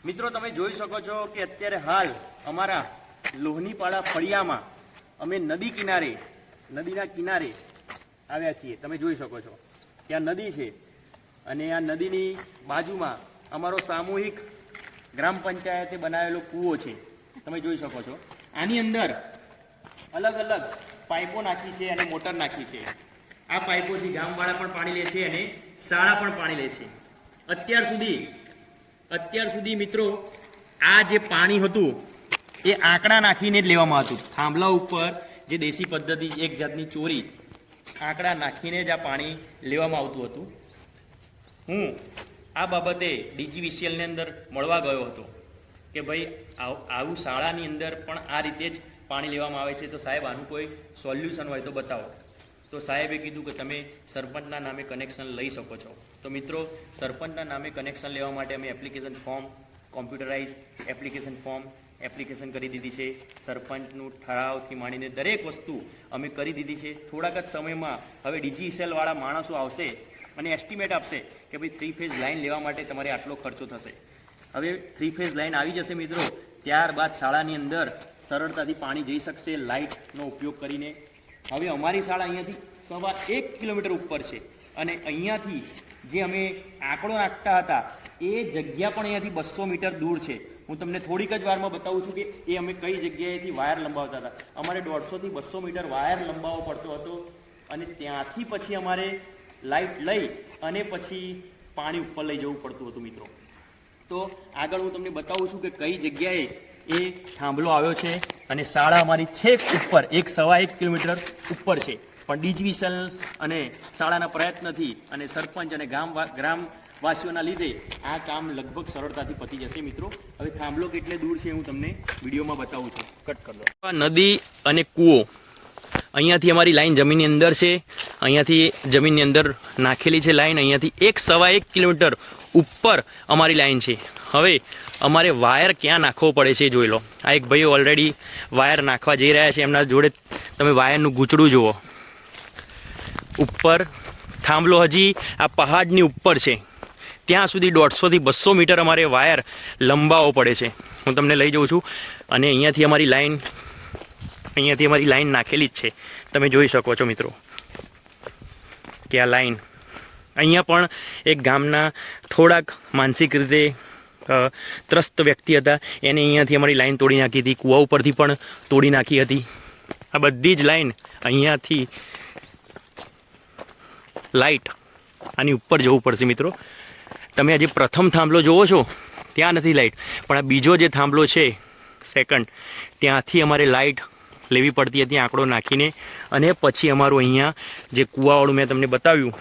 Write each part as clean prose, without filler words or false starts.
મિત્રો તમે જોઈ શકો છો કે અત્યારે હાલ અમારા લોહનીપાડા ફળિયામાં અમે નદીના કિનારે આવ્યા છીએ। તમે જોઈ શકો છો ત્યાં નદી છે અને આ નદીની બાજુમાં અમારો સામૂહિક ગ્રામ પંચાયતે બનાવેલો કૂવો છે। તમે જોઈ શકો છો આની અંદર અલગ અલગ પાઇપો નાખી છે અને મોટર નાખી છે। આ પાઇપોથી ગામવાળા પણ પાણી લે છે અને શાળા પણ પાણી લે છે। અત્યાર સુધી મિત્રો આ જે પાણી હતું એ આંકડા નાખીને જ લેવામાં હતું। થાંભલા ઉપર જે દેશી પદ્ધતિ એક જાતની ચોરી આંકડા નાખીને જ આ પાણી લેવામાં આવતું હતું। હું આ બાબતે ડીજીવીસીએલની અંદર મળવા ગયો હતો કે ભાઈ આવું શાળાની અંદર પણ આ રીતે જ પાણી લેવામાં આવે છે, તો સાહેબ આનું કોઈ સોલ્યુશન હોય તો બતાવો। તો સાહેબે કીધું કે તમે સરપંચના નામે કનેક્શન લઈ શકો છો। તો મિત્રો સરપંચના નામે કનેક્શન લેવા માટે અમે એપ્લિકેશન ફોર્મ, કોમ્પ્યુટરાઇઝ એપ્લિકેશન કરી દીધી છે। સરપંચનું ઠરાવથી માંડીને દરેક વસ્તુ અમે કરી દીધી છે। થોડાક જ સમયમાં હવે ડીજીવીસીએલવાળા માણસો આવશે અને એસ્ટિમેટ આપશે કે ભાઈ 3 ફેઝ લાઇન લેવા માટે તમારે આટલો ખર્ચો થશે। હવે 3 ફેઝ લાઇન આવી જશે મિત્રો, ત્યારબાદ શાળાની અંદર સરળતાથી પાણી જઈ શકશે લાઇટનો ઉપયોગ કરીને। હવે અમારી શાળા અહીંયાથી 1.25 કિલોમીટર ઉપર છે અને અહીંયાથી જે અમે આંકડો નાખતા હતા એ જગ્યા પણ અહીંયાથી 200 મીટર દૂર છે। હું તમને થોડીક જ વારમાં બતાવું છું કે એ અમે કઈ જગ્યાએથી વાયર લંબાવતા હતા। અમારે 150 થી 200 મીટર વાયર લંબાવવો પડતો હતો અને ત્યાંથી પછી અમારે લાઇટ લઈ અને પછી પાણી ઉપર લઈ જવું પડતું હતું મિત્રો। તો આગળ હું તમને બતાવું છું કે કઈ જગ્યાએ એ થાંભલો આવ્યો છે અને શાળા અમારી છેક ઉપર 1.25 કિલોમીટર ઉપર છે, પણ ડીજીવીસીએલ અને શાળાના પ્રયત્નથી અને સરપંચ અને ગ્રામવાસીઓના લીધે આ કામ લગભગ સરળતાથી પતી જશે મિત્રો। હવે થાંભલો કેટલે દૂર છે હું તમને વિડીયોમાં બતાવું છું। કટ કરી દો। નદી અને કૂવો અહીંયાથી અમારી લાઈન જમીનની અંદર છે, અહીંયાથી જમીનની અંદર નાખેલી છે લાઈન, અહીંયાથી 1.25 કિલોમીટર ઉપર અમારી લાઈન છે। હવે અમારે વાયર ક્યાં નાખવો પડે છે જોઈ લો। આ એક ભાઈ ઓલરેડી વાયર નાખવા જઈ રહ્યા છે, એમના જોડે તમે વાયરનું ગૂંચડું જુઓ। ઉપર થાંભલો હજી આ પહાડની ઉપર છે, ત્યાં સુધી 150 થી 200 મીટર અમારે વાયર લંબાવવો પડે છે। હું તમને લઈ જાઉં છું અને અહીંયાથી અમારી લાઈન નાખેલી જ છે। તમે જોઈ શકો છો મિત્રો કે આ લાઈન અહીંયા પણ એક ગામના થોડાક માનસિક રીતે ત્રસ્ત વ્યક્તિ હતા, એને અહીંયાથી અમારી લાઈન તોડી નાખી હતી, કૂવા ઉપરથી પણ તોડી નાખી હતી। આ બધી જ લાઈન અહીંયાથી લાઇટ આની ઉપર જવું પડશે મિત્રો। તમે આજે પ્રથમ થાંભલો જોવો છો ત્યાં નથી લાઇટ, પણ આ બીજો જે થાંભલો છે સેકન્ડ, ત્યાંથી અમારે લાઇટ લેવી પડતી હતી આંકડો નાખીને, અને પછી અમારું અહીંયા જે કૂવાવાળું મેં તમને બતાવ્યું,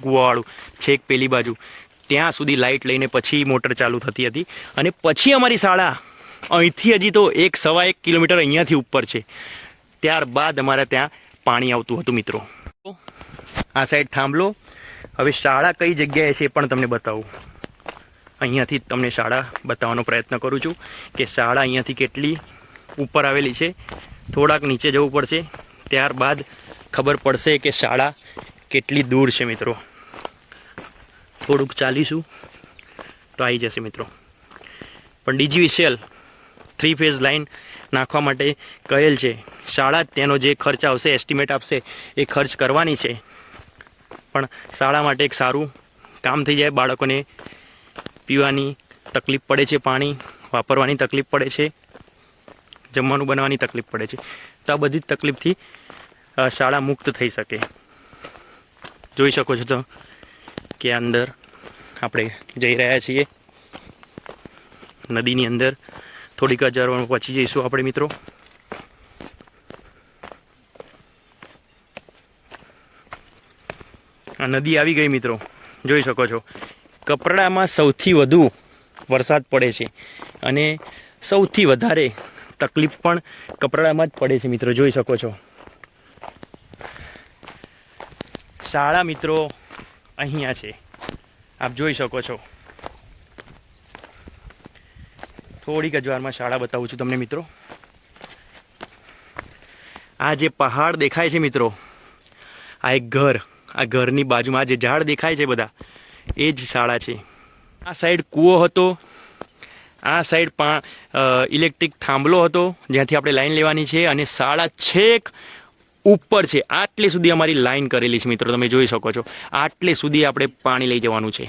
કૂવાવાળું છેક પેલી બાજુ ત્યાં સુધી લાઇટ લઈને પછી મોટર ચાલુ થતી હતી અને પછી અમારી શાળા અહીંથી હજી તો 1.25 કિલોમીટર અહીંયાથી ઉપર છે, ત્યારબાદ અમારે ત્યાં પાણી આવતું હતું મિત્રો। આ સાઈડ થાંભલો, હવે શાળા કઈ જગ્યાએ છે પણ તમને બતાવું। અહીંયાથી તમને શાળા બતાવવાનો પ્રયત્ન કરું છું કે શાળા અહીંયાથી કેટલી ઉપર આવેલી છે। થોડાક નીચે જવું પડશે, ત્યારબાદ ખબર પડશે કે શાળા કેટલી દૂર છે મિત્રો। થોડુંક ચાલીશું તો આવી જશે મિત્રો। પણ ડીજીવીસીએલ 3 ફેઝ લાઇન નાખવા માટે કહેલ છે, શાળા તેનો જે ખર્ચ આવશે એસ્ટિમેટ આપશે એ ખર્ચ કરવાની છે, પણ શાળા માટે એક સારું કામ થઈ જાય। બાળકોને પીવાની તકલીફ પડે છે, પાણી વાપરવાની તકલીફ પડે છે, જમવાનું બનાવવાની તકલીફ પડે છે, તો આ બધી જ તકલીફથી શાળા મુક્ત થઈ શકે। જોઈ શકો છો તો કે અંદર આપણે જઈ રહ્યા છીએ નદીની અંદર, થોડીક જ વારમાં પહોંચી જઈશું આપણે મિત્રો। આ નદી આવી ગઈ મિત્રો, જોઈ શકો છો। કપરાડામાં સૌથી વધુ વરસાદ પડે છે અને સૌથી વધારે તકલીફ પણ કપરાડામાં જ પડે છે મિત્રો, જોઈ શકો છો। શાળા મિત્રો અહીંયા છે, આપ જોઈ શકો છો। થોડીક જ વારમાં શાળા બતાવું છું તમને મિત્રો। આ જે પહાડ દેખાય છે મિત્રો, આ એક ઘર, આ ઘરની બાજુમાં જે ઝાડ દેખાય છે બધા, એ જ શાળા છે। આ સાઈડ કૂવો હતો, આ સાઈડ ઇલેક્ટ્રિક થાંભલો હતો જ્યાંથી આપણે લાઈન લેવાની છે, અને શાળા છેક ઉપર છે. આટલે સુધી અમારી લાઈન કરેલી છે મિત્રો, તમે જોઈ શકો છો. આટલે સુધી આપણે પાણી લઈ જવાનું છે.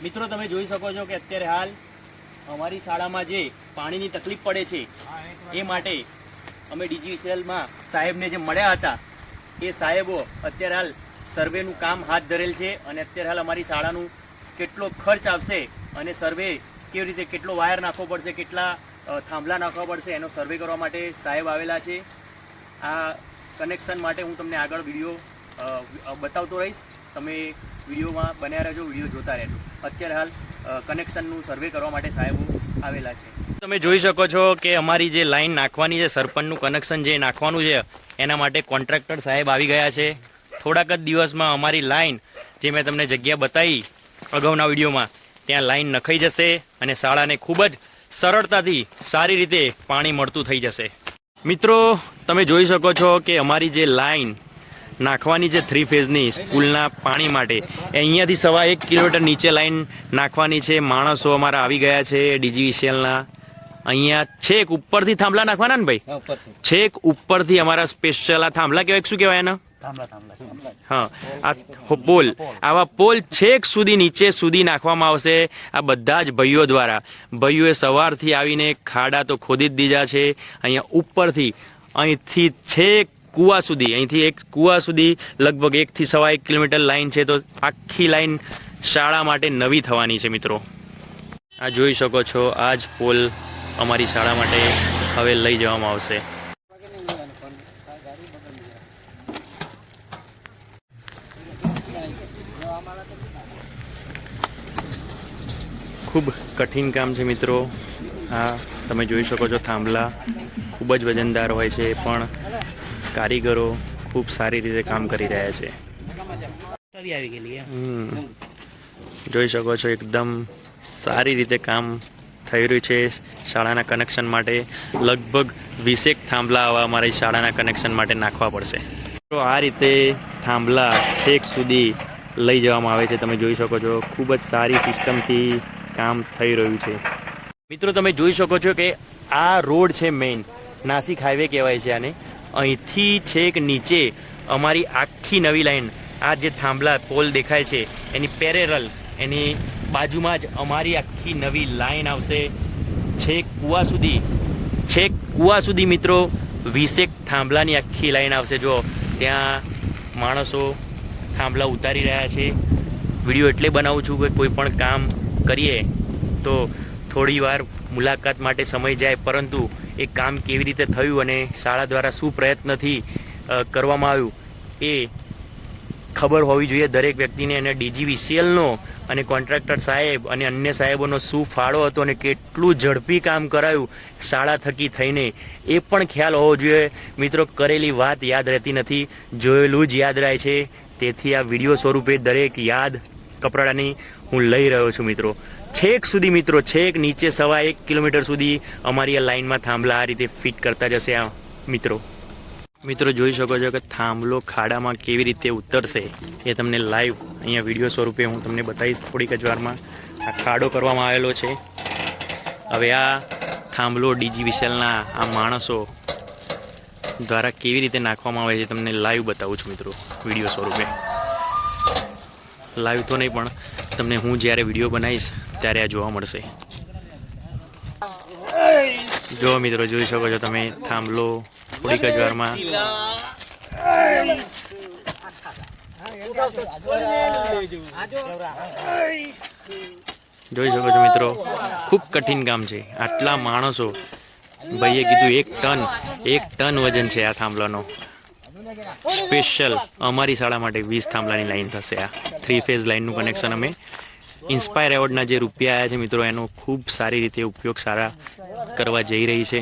મિત્રો તમે જોઈ શકો છો કે અત્યારે હાલ અમારી શાળામાં જે પાણીની તકલીફ પડે છે એ માટે અમે ડીજીવીસીએલમાં સાહેબને જે મળ્યા હતા, એ સાહેબો અત્યારે હાલ સર્વેનું કામ હાથ ધરેલ છે. અને અત્યારે હાલ અમારી શાળાનું કેટલો ખર્ચ આવશે અને સર્વે કેવી રીતે, કેટલો વાયર નાખવો પડશે, કેટલા થાંભલા નાખવા પડશે, એનો સર્વે કરવા માટે સાહેબ આવેલા છે. આ કનેક્શન માટે હું તમને આગળ વિડીયો બતાવતો રહીશ. તમે વિડીયોમાં બન્યા રહેજો, વિડીયો જોતા રહેજો. અત્યારે હાલ કનેક્શનનું સર્વે કરવા માટે સાહેબો આવેલા છે. તમે જોઈ શકો છો કે અમારી જે લાઈન નાખવાની છે, સરપંચનું કનેક્શન જે નાખવાનું છે, એના માટે કોન્ટ્રાક્ટર સાહેબ આવી ગયા છે. થોડાક જ દિવસમાં અમારી લાઈન, જે મેં તમને જગ્યા બતાવી અગાઉના વિડીયોમાં, ત્યાં લાઈન નખાઈ જશે અને શાળાને ખૂબ જ સરળતાથી સારી રીતે પાણી મળતું થઈ જશે. મિત્રો તમે જોઈ શકો છો કે અમારી જે લાઈન નાખવાની છે 3 ફેઝની સ્કૂલના પાણી માટે, એ અહીંયાથી 1.5 કિલોમીટર નીચે લાઈન નાખવાની છે. માણસો અમારા આવી ગયા છે ડીજીવીસીએલના. અહીંયા છેક ઉપરથી થાંભલા નાખવાના ને ભાઈ, છેક ઉપરથી અમારા સ્પેશિયલ આ થાંભલા કહેવાય, શું કહેવાય એના? હા, આ પોલ, આવા પોલ છેક સુધી નીચે સુધી નાખવામાં આવશે આ બધા જ ભાઈઓ દ્વારા. ભાઈઓએ સવારથી આવીને ખાડા તો ખોદી જ દીધા છે. અહીંયા ઉપરથી અહીંથી છેક કૂવા સુધી, અહીંથી એક કૂવા સુધી લગભગ 1 થી 1.5 કિલોમીટર લાઈન છે. તો આખી લાઈન શાળા માટે નવી થવાની છે મિત્રો. આ જોઈ શકો છો, આ જ પોલ અમારી શાળા માટે હવે લઈ જવામાં આવશે. ખૂબ કઠિન કામ છે મિત્રો. હા તમે જોઈ શકો છો, થાંભલા ખૂબ જ વજનદાર હોય છે, પણ કારીગરો ખૂબ સારી રીતે કામ કરી રહ્યા છે. જોઈ શકો છો, એકદમ સારી રીતે કામ થઈ રહ્યું છે શાળાના કનેક્શન માટે. લગભગ 20 થાંભલા આવા અમારી શાળાના કનેક્શન માટે નાખવા પડશે. તો આ રીતે થાંભલા છેક સુધી લઈ જવામાં આવે છે. તમે જોઈ શકો છો, ખૂબ જ સારી સિસ્ટમથી કામ થઈ રહ્યું છે. મિત્રો તમે જોઈ શકો છો કે આ રોડ છે મેઇન, નાસિક હાઈવે કહેવાય છે આને. અહીંથી છેક નીચે અમારી આખી નવી લાઈન, આ જે થાંભલા પોલ દેખાય છે એની પેરેરલ, એની બાજુમાં જ અમારી આખી નવી લાઈન આવશે છેક કૂવા સુધી. છેક કૂવા સુધી મિત્રો 20 થાંભલાની આખી લાઈન આવશે. જો ત્યાં માણસો થાંભલા ઉતારી રહ્યા છે. વિડીયો એટલે બનાવું છું કે કોઈ પણ કામ કરીએ તો થોડી વાર મુલાકાત માટે સમય જાય, પરંતુ એ કામ કેવી રીતે થયું અને શાળા દ્વારા શું પ્રયત્નથી કરવામાં આવ્યું એ ખબર હોવી જોઈએ દરેક વ્યક્તિને. અને ડીજીવીસીએલનો અને કોન્ટ્રાક્ટર સાહેબ અને અન્ય સાહેબોનો શું ફાળો હતો અને કેટલું ઝડપી કામ કરાયું શાળા થકી થઈને, એ પણ ખ્યાલ હોવો જોઈએ મિત્રો. કરેલી વાત યાદ રહેતી નથી, જોયેલું જ યાદ રહે છે. તેથી આ વિડીયો સ્વરૂપે દરેક યાદ કપરાડાની હું લઈ રહ્યો છું મિત્રો. છેક સુધી મિત્રો, છેક નીચે 1.5 કિલોમીટર સુધી અમારી આ લાઈનમાં થાંભલા આ રીતે ફિટ કરતા જશે આ મિત્રો. મિત્રો જોઈ શકો છો કે થાંભલો ખાડામાં કેવી રીતે ઉતરશે એ તમને લાઈવ અહીંયા વિડીયો સ્વરૂપે હું તમને બતાવીશ થોડીક જ વારમાં. આ ખાડો કરવામાં આવેલો છે. હવે આ થાંભલો ડીજીવીસીએલના આ માણસો દ્વારા કેવી રીતે નાખવામાં આવે છે તમને લાઈવ બતાવું છું મિત્રો વિડીયો સ્વરૂપે. લાઈવ તો નહીં, પણ તમને હું જ્યારે વિડીયો બનાવીશ ત્યારે આ જોવા મળશે. જો મિત્રો જોઈ શકો છો તમે, થાંભલો થોડીક જ વારમાં જોઈ શકો છો મિત્રો. ખૂબ કઠિન કામ છે. આટલા માણસો, ભાઈએ કીધું 1 ટન વજન છે આ થાંભલાનો. સ્પેશિયલ અમારી શાળા માટે 20 થાંભલાની લાઈન થશે. આ 3 ફેઝ લાઈનનું કનેક્શન અમે ઇન્સ્પાયર એવોર્ડના જે રૂપિયા આવ્યા છે મિત્રો, એનો ખૂબ સારી રીતે ઉપયોગ સારા કરવા જઈ રહી છે.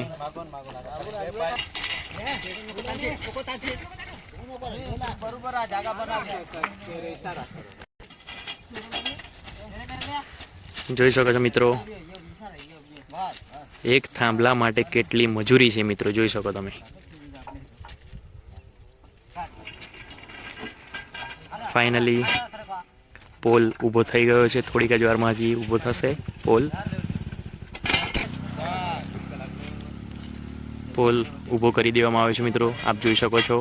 જોઈ શકો છો મિત્રો, એક થાંભલા માટે કેટલી મજૂરી છે મિત્રો, જોઈ શકો તમે. ફાઇનલી પોલ ઊભો થઈ ગયો છે. થોડીક જ વારમાં હજી ઊભો થશે પોલ. પોલ ઊભો કરી દેવામાં આવ્યો છે મિત્રો, આપ જોઈ શકો છો.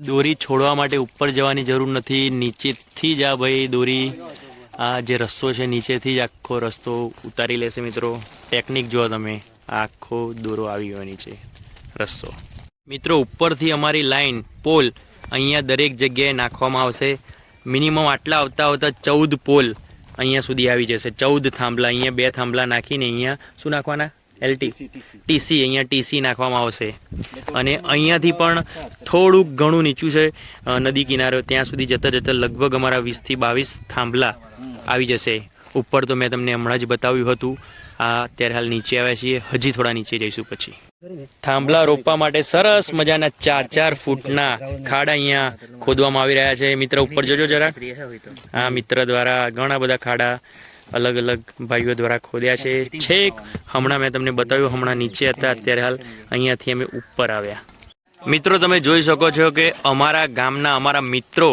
દોરી છોડવા માટે ઉપર જવાની જરૂર નથી, નીચેથી જ આ ભાઈ દોરી, આ જે રસ્તો છે નીચેથી જ આખો રસ્તો ઉતારી લેશે મિત્રો. ટેકનિક જુઓ તમે, આખો દોરો આવી ગયો નીચે રસ્તો. મિત્રો ઉપરથી અમારી લાઈન પોલ અહીંયા દરેક જગ્યાએ નાખવામાં આવશે. મિનિમમ આટલા આવતા 14 પોલ અહીંયા સુધી આવી જશે. 14 થાંભલા, અહીંયા 2 થાંભલા નાખીને અહીંયા શું નાખવાના? ટીસી, અહીંયા ટીસી નાખવામાં આવશે. અને અહીંયાથી પણ થોડુંક ઘણું નીચું છે નદી કિનારે, ત્યાં સુધી જતાં જતાં લગભગ અમારા 20 થી 22 થાંભલા આવી જશે. ઉપર તો મેં તમને હમણાં જ બતાવ્યું હતું. આ અત્યારે હાલ નીચે આવ્યા છીએ, હજી થોડા નીચે જઈશું પછી. થાંભલા રોપવા માટે સરસ મજાના 4-4 ફૂટના ખાડા અહીંયા ખોદવામાં આવી રહ્યા છે. મિત્ર ઉપર જોજો જરા. આ મિત્ર દ્વારા ઘણા બધા ખાડા અલગ અલગ ભાઈઓ દ્વારા ખોદ્યા છે. છેક હમણાં મેં તમને બતાવ્યું, હમણાં નીચે હતા, અત્યારે હાલ અહીંયાથી અમે ઉપર આવ્યા. મિત્રો તમે જોઈ શકો છો કે અમારા ગામના અમારા મિત્રો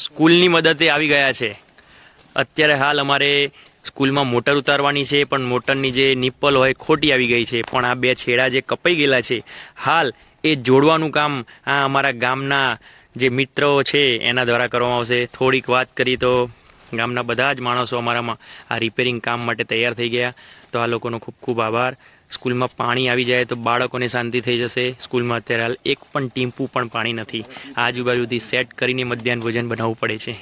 સ્કૂલની મદદે આવી ગયા છે. અત્યારે હાલ અમારે સ્કૂલમાં મોટર ઉતારવાની છે, પણ મોટરની જે નિપ્પલ હોય ખોટી આવી ગઈ છે. પણ આ 2 છેડા જે કપાઈ ગયેલા છે હાલ એ જોડવાનું કામ આ અમારા ગામના જે મિત્રો છે એના દ્વારા કરવામાં આવશે. થોડીક વાત કરી તો ગામના બધા જ માણસો અમારામાં આ રિપેરિંગ કામ માટે તૈયાર થઈ ગયા. તો આ લોકોનો ખૂબ ખૂબ આભાર. સ્કૂલમાં પાણી આવી જાય તો બાળકોને શાંતિ થઈ જશે. સ્કૂલમાં અત્યારે હાલ એક પણ ટીમ્પું પણ પાણી નથી. આજુબાજુથી સેટ કરીને મધ્યાહન ભોજન બનાવવું પડે છે.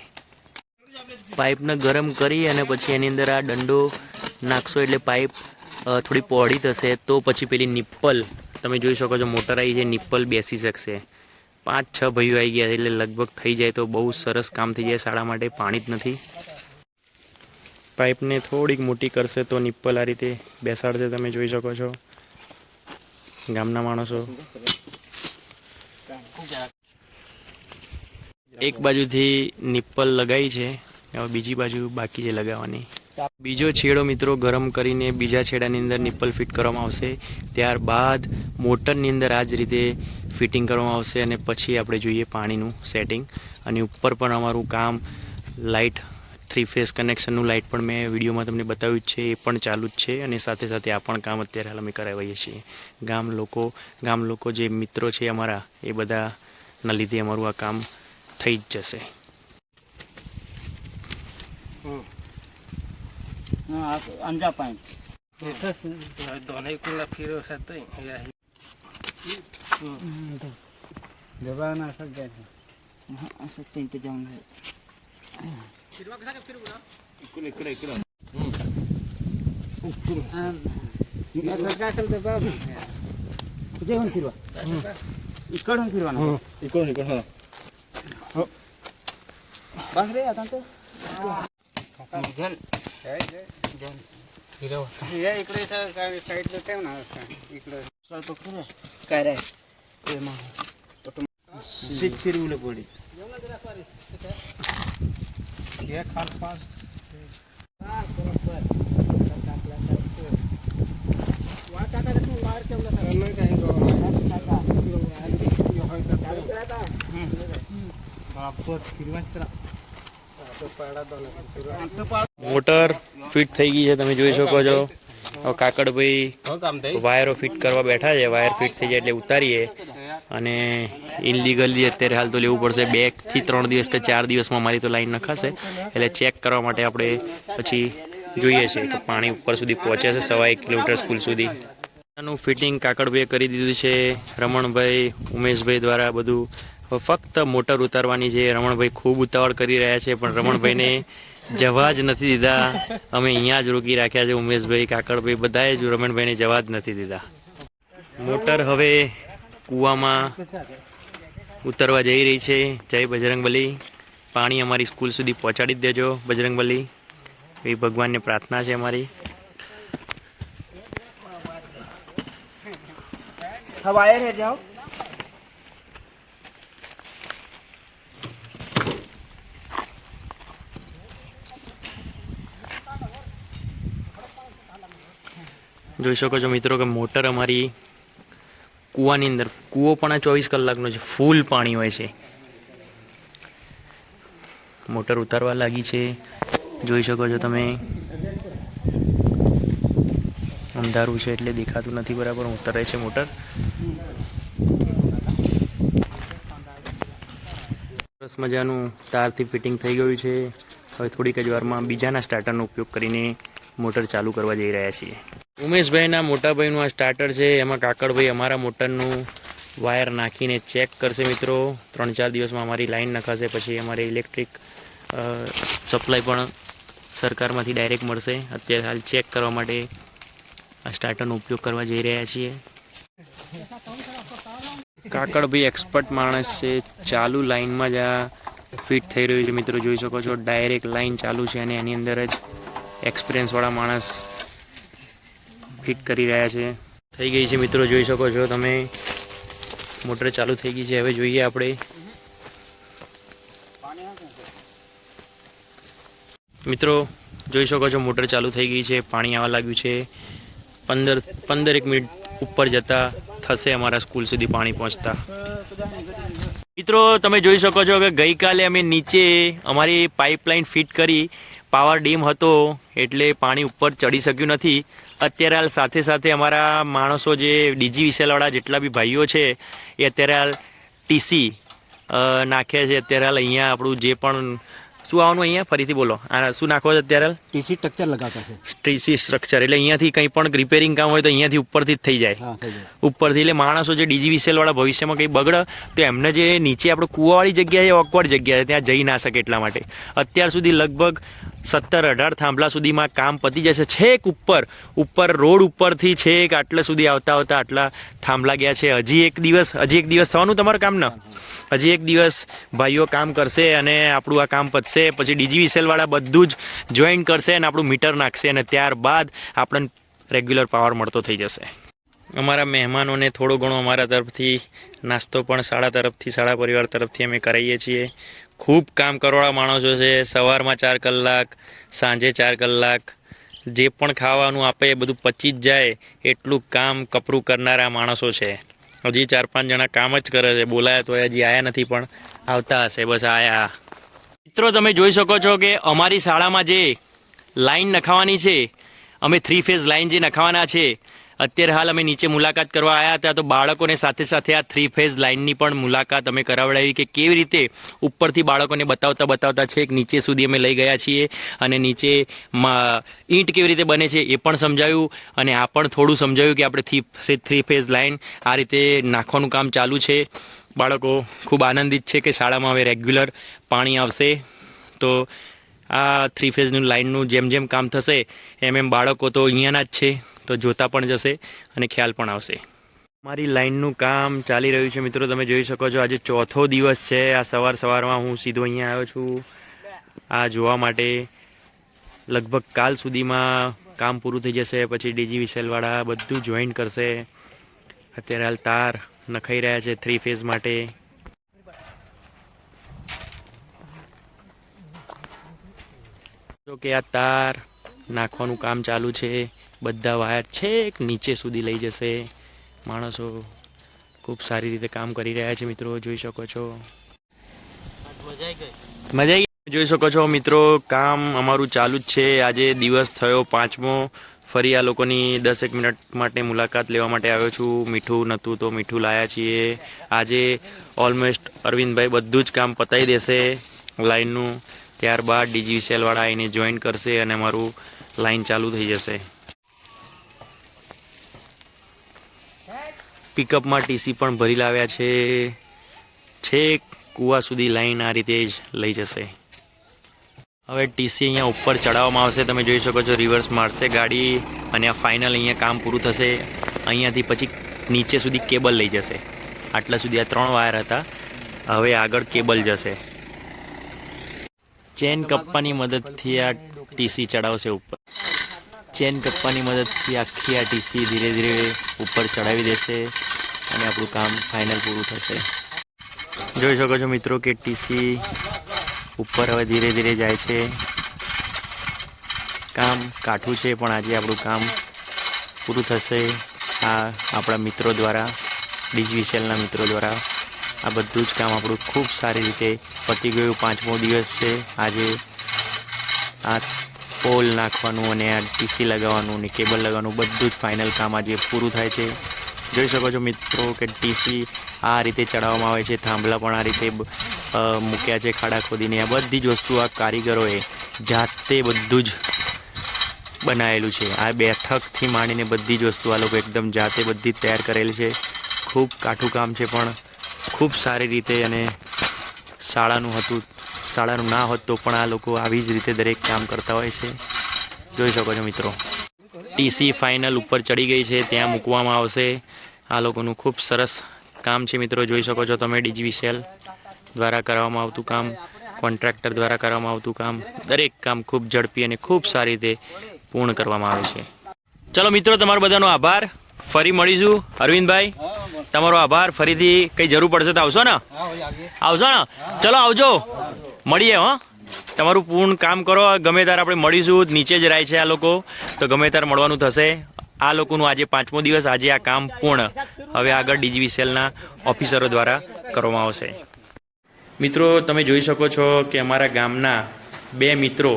પાઇપને ગરમ કરી અને પછી એની અંદર આ દંડો નાખશો એટલે પાઇપ થોડી પહોળી થશે. તો પછી પેલી નિપ્પલ તમે જોઈ શકો છો, મોટર આવી છે, નિપ્પલ બેસી શકશે. 5-6 ભાઈઓ આવી ગયા એટલે લગભગ થઈ જાય તો બહુ સરસ કામ થઈ જાય. શાળા માટે પાણી જ નથી. પાઇપને થોડીક મોટી કરશે તો નિપ્પલ આ રીતે બેસાડશે. તમે જોઈ શકો છો ગામના માણસો. એક બાજુથી નિપ્પલ લગાવી છે, હવે બીજી બાજુ બાકી છે લગાવવાની. બીજો છેડો મિત્રો ગરમ કરીને બીજા છેડાની અંદર નિપ્પલ ફિટ કરવામાં આવશે. ત્યારબાદ મોટરની અંદર આ જ રીતે ફિટિંગ કરવામાં આવશે અને પછી આપણે જોઈએ પાણીનું સેટિંગ. અને ઉપર પણ અમારું કામ લાઇટ 3 ફેઝ કનેક્શનનું લાઇટ પણ મેં વિડીયોમાં તમને બતાવ્યું જ છે, એ પણ ચાલુ જ છે. અને સાથે સાથે આ પણ કામ અત્યારે હાલ અમે કરાવીએ છીએ. ગામ લોકો જે મિત્રો છે અમારા, એ બધાના લીધે અમારું આ કામ થઈ જ જશે. अंजा पाइन जबाना सब जैसे सकते इंतजाम है. ये इकडे साइड ला ठेव ना, इकडे तो खरं काय रे ते मग सीट फिरवलं पडी हे खाल पास वाटा का तो वार केवढा नाही काय गो बापत फिरवाच મોટર ફિટ થઈ ગઈ છે, તમે જોઈ શકો છો. કાકડભાઈ વાયરો ફિટ કરવા બેઠા છે. વાયર ફિટ થઈ જાય એટલે ઉતારીએ. અને ઇનલીગલી અત્યારે હાલ તો લેવું પડશે. 2 થી 3 દિવસ કે 4 દિવસમાં મારી તો લાઈન નખાશે. એટલે ચેક કરવા માટે આપણે પછી જોઈએ છે કે પાણી ઉપર સુધી પહોંચે છે. 1.5 કિલોમીટર સ્કૂલ સુધી નું ફિટિંગ કાકડભાઈએ કરી દીધું છે. રમણભાઈ, ઉમેશભાઈ દ્વારા બધું ફક્ત મોટર ઉતારવાની છે. રમણભાઈ ખૂબ ઉતાવળ કરી રહ્યા છે, પણ રમણભાઈને જવા જ નથી દીધા. અમે અહીંયા જ રોકી રાખ્યા છે. ઉમેશભાઈ, કાકડભાઈ બધાએ જ રમણભાઈને જવા જ નથી દીધા. મોટર હવે કૂવામાં ઉતરવા જઈ રહી છે. જય બજરંગબલી. પાણી અમારી સ્કૂલ સુધી પહોંચાડી જ દેજો બજરંગબલી, એ ભગવાનને પ્રાર્થના છે અમારી. वायर है जाओ જોઈ શકો છો મિત્રો કે મોટર અમારી કૂવાની અંદર, કૂવો પણ આ 24 કલાકનો છે, ફૂલ પાણી હોય છે. મોટર ઉતારવા લાગી છે, જોઈ શકો છો તમે. અંધારું છે એટલે દેખાતું નથી બરાબર, ઉતરે છે મોટર. સરસ મજાનું તારથી ફિટિંગ થઈ ગયું છે. હવે થોડીક જ વારમાં બીજાના સ્ટાર્ટરનો ઉપયોગ કરીને મોટર ચાલુ કરવા જઈ રહ્યા છીએ. ઉમેશભાઈના મોટાભાઈનું આ સ્ટાર્ટર છે. એમાં કાકડભાઈ અમારા મોટરનું વાયર નાખીને ચેક કરશે મિત્રો. 3-4 દિવસમાં અમારી લાઈન નખાશે, પછી અમારે ઇલેક્ટ્રિક સપ્લાય પણ સરકારમાંથી ડાયરેક્ટ મળશે. અત્યારે હાલ ચેક કરવા માટે આ સ્ટાર્ટરનો ઉપયોગ કરવા જઈ રહ્યા છીએ. કાકડભાઈ એક્સપર્ટ માણસ છે. ચાલુ લાઈનમાં જ આ ફિટ થઈ રહ્યું છે મિત્રો, જોઈ શકો છો. ડાયરેક્ટ લાઈન ચાલુ છે અને એની અંદર જ એક્સપિરિયન્સવાળા માણસ ફિટ કરી રહ્યા છે. થઈ ગઈ છે મિત્રો, જોઈ શકો છો તમે. મોટર ચાલુ થઈ ગઈ છે. હવે જોઈએ આપણે. મિત્રો જોઈ શકો છો મોટર ચાલુ થઈ ગઈ છે, પાણી આવવા લાગ્યું છે. 15 મિનિટ ઉપર જતા થશે અમારા સ્કૂલ સુધી પાણી પહોંચતા. મિત્રો તમે જોઈ શકો છો કે ગઈકાલે અમે નીચે અમારી પાઇપલાઇન ફિટ કરી. પાવર ડીમ હતો એટલે પાણી ઉપર ચડી શક્યું નથી. અત્યારે હાલ સાથે સાથે અમારા માણસો જે ડીજી વિસેલવાળા જેટલા બી ભાઈઓ છે એ અત્યારે હાલ ટીસી નાખે છે. અત્યારે હાલ અહીંયા આપણું જે પણ શું આવવાનું અહીંયા ફરીથી બોલો, આ શું નાખો છો અત્યારે? ટીસી સ્ટ્રક્ચર લગાવતા છે. ટીસી સ્ટ્રક્ચર એટલે અહીંયાથી કંઈ પણ રિપેરિંગ કામ હોય તો અહીંયાથી ઉપરથી જ થઈ જાય. ઉપરથી એટલે માણસો જે ડીજી વિસેલવાળા ભવિષ્યમાં કંઈ બગડે તો એમને જે નીચે આપણે કૂવાવાળી જગ્યા છે, ઓકવર્ડ જગ્યા છે, ત્યાં જઈ ના શકે એટલા માટે અત્યાર સુધી લગભગ 17-18 થાંભલા સુધીમાં કામ પતી જશે. છેક ઉપર રોડ ઉપરથી છેક આટલા સુધી આવતા આટલા થાંભલા ગયા છે. હજી એક દિવસ થવાનું તમારું કામ ને? હજી એક દિવસ ભાઈઓ કામ કરશે અને આપણું આ કામ પતશે. પછી ડીજી વિસેલવાળા બધું જ જોઈન કરશે અને આપણું મીટર નાખશે અને ત્યારબાદ આપણને રેગ્યુલર પાવર મળતો થઈ જશે. અમારા મહેમાનોને થોડો ઘણો અમારા તરફથી નાસ્તો પણ શાળા પરિવાર તરફથી અમે કરાવીએ છીએ. ખૂબ કામ કરવાવાળા માણસો છે. સવારમાં 4 કલાક, સાંજે 4 કલાક જે પણ ખાવાનું આપે એ બધું પચી જ જાય એટલું કામ કપરું કરનારા માણસો છે. હજી 4-5 જણા કામ જ કરે છે. બોલાયા તો હજી આવ્યા નથી પણ આવતા હશે. બસ આયા. મિત્રો તમે જોઈ શકો છો કે અમારી શાળામાં જે લાઈન નખાવાની છે, અમે 3 ફેઝ લાઈન જે નખાવાના છે, અત્યારે હાલ અમે નીચે મુલાકાત કરવા આવ્યા હતા તો બાળકોને સાથે સાથે આ 3 ફેઝ લાઇનની પણ મુલાકાત અમે કરાવડાવી કે કેવી રીતે ઉપરથી બાળકોને બતાવતા છેક નીચે સુધી અમે લઈ ગયા છીએ અને નીચે ઈંટ કેવી રીતે બને છે એ પણ સમજાવ્યું અને આ પણ થોડું સમજાવ્યું કે આપણે 3 ફેઝ લાઇન આ રીતે નાખવાનું કામ ચાલુ છે. બાળકો ખૂબ આનંદિત છે કે શાળામાં હવે રેગ્યુલર પાણી આવશે. તો આ 3 ફેઝનું લાઇનનું જેમ કામ થશે એમ બાળકો તો અહીંયાના જ છે તો જોતા પણ જશે અને ખ્યાલ પણ આવશે. અમારી લાઇનનું કામ ચાલી રહ્યું છે મિત્રો, તમે જોઈ શકો છો. આજે 4થો દિવસ છે. આ સવારમાં હું સીધો અહીંયા આવ્યો છું આ જોવા માટે. લગભગ કાલ સુધીમાં કામ પૂરું થઈ જશે. પછી ડીજી વિસેલવાળા બધું જોઈન કરશે. અત્યારે હાલ તાર નખાઈ રહ્યા છે 3 ફેઝ માટે. જો કે આ તાર નાખવાનું કામ ચાલુ છે. બધા વાયર છેક નીચે સુધી લઈ જશે. માણસો ખૂબ સારી રીતે કામ કરી રહ્યા છે મિત્રો, જોઈ શકો છો. મજા આવી ગઈ. જોઈ શકો છો મિત્રો, કામ અમારું ચાલુ જ છે. આજે દિવસ થયો 5મો. ફરી આ લોકોની 10 મિનિટ માટે મુલાકાત લેવા માટે આવ્યો છું. મીઠું નહોતું તો મીઠું લાયા છીએ. આજે ઓલમોસ્ટ અરવિંદભાઈ બધું જ કામ પતાવી દેશે લાઇનનું. ત્યારબાદ ડીજી વિસેલવાળા આવીને જોઈન કરશે અને અમારું લાઇન ચાલુ થઈ જશે. પિકઅપમાં ટીસી પણ ભરી લાવ્યા છે. છેક કૂવા સુધી લાઈન આ રીતે જ લઈ જશે. હવે ટીસી અહીંયા ઉપર ચડાવવામાં આવશે. તમે જોઈ શકો છો રિવર્સ મારશે ગાડી અને આ ફાઇનલ અહીંયા કામ પૂરું થશે. અહીંયાથી પછી નીચે સુધી કેબલ લઈ જશે. આટલા સુધી આ 3 વાયર હતા, હવે આગળ કેબલ જશે. ચેન કપ્પાની મદદથી આ ટીસી ચડાવશે ઉપર. ચેન કપ્પાની મદદથી આખી આ ટીસી ધીરે ધીરે ઉપર ચડાવી દેશે અને આપણું કામ ફાઇનલ પૂરું થશે. જોઈ શકો છો મિત્રો કે ટીસી ઉપર હવે ધીરે ધીરે જાય છે. કામ કાઠું છે પણ આજે આપણું કામ પૂરું થશે. આ આપણા મિત્રો દ્વારા, ડીજી વિસેલના મિત્રો દ્વારા આ બધું જ કામ આપણું ખૂબ સારી રીતે પતી ગયું. 5મો દિવસ છે આજે. આ પોલ નાખવાનું અને આ ટીસી લગાવવાનું ને કેબલ લગાવવાનું બધું જ ફાઇનલ કામ આજે પૂરું થાય છે. જોઈ શકો છો મિત્રો કે ટીસી આ રીતે ચડાવવામાં આવે છે, થાંભલા પણ આ રીતે મૂક્યા છે ખાડા ખોદીને. આ બધી જ વસ્તુ આ કારીગરોએ જાતે બધું જ બનાવેલું છે. આ બેઠકથી માંડીને બધી જ વસ્તુ આ લોકો એકદમ જાતે બધી જ તૈયાર કરેલી છે. ખૂબ કાઠું કામ છે પણ ખૂબ સારી રીતે, અને શાળાનું ના હોત તો પણ આ લોકો આવી જ રીતે દરેક કામ કરતા હોય છે. જોઈ શકો છો મિત્રો, ટીસી ફાઇનલ ઉપર ચડી ગઈ છે, ત્યાં મૂકવામાં આવશે. આ લોકોનું ખૂબ સરસ કામ છે મિત્રો. જોઈ શકો છો તમે, ડીજીવીસીએલ દ્વારા કરવામાં આવતું કામ, કોન્ટ્રાક્ટર દ્વારા કરવામાં આવતું કામ, દરેક કામ ખૂબ ઝડપી અને ખૂબ સારી રીતે પૂર્ણ કરવામાં આવે છે. ચલો મિત્રો, તમારો બધાનો આભાર. ફરી મળીશું. અરવિંદભાઈ, તમારો આભાર. ફરીથી કંઈ જરૂર પડશે તો આવશો ને? આવશો ને? ચલો આવજો, મળીએ. હો, તમારું પૂર્ણ કામ કરો. ગમે ત્યારે આપણે મળીશું. નીચે જ રહે છે આ લોકો, તો ગમે ત્યારે મળવાનું થશે. આ લોકોનું આજે 5મો દિવસ. આજે આ કામ પૂર્ણ હવે આગળ ડીજીવીસીએલના ઓફિસરો દ્વારા કરવામાં આવશે. મિત્રો, તમે જોઈ શકો છો કે અમારા ગામના 2 મિત્રો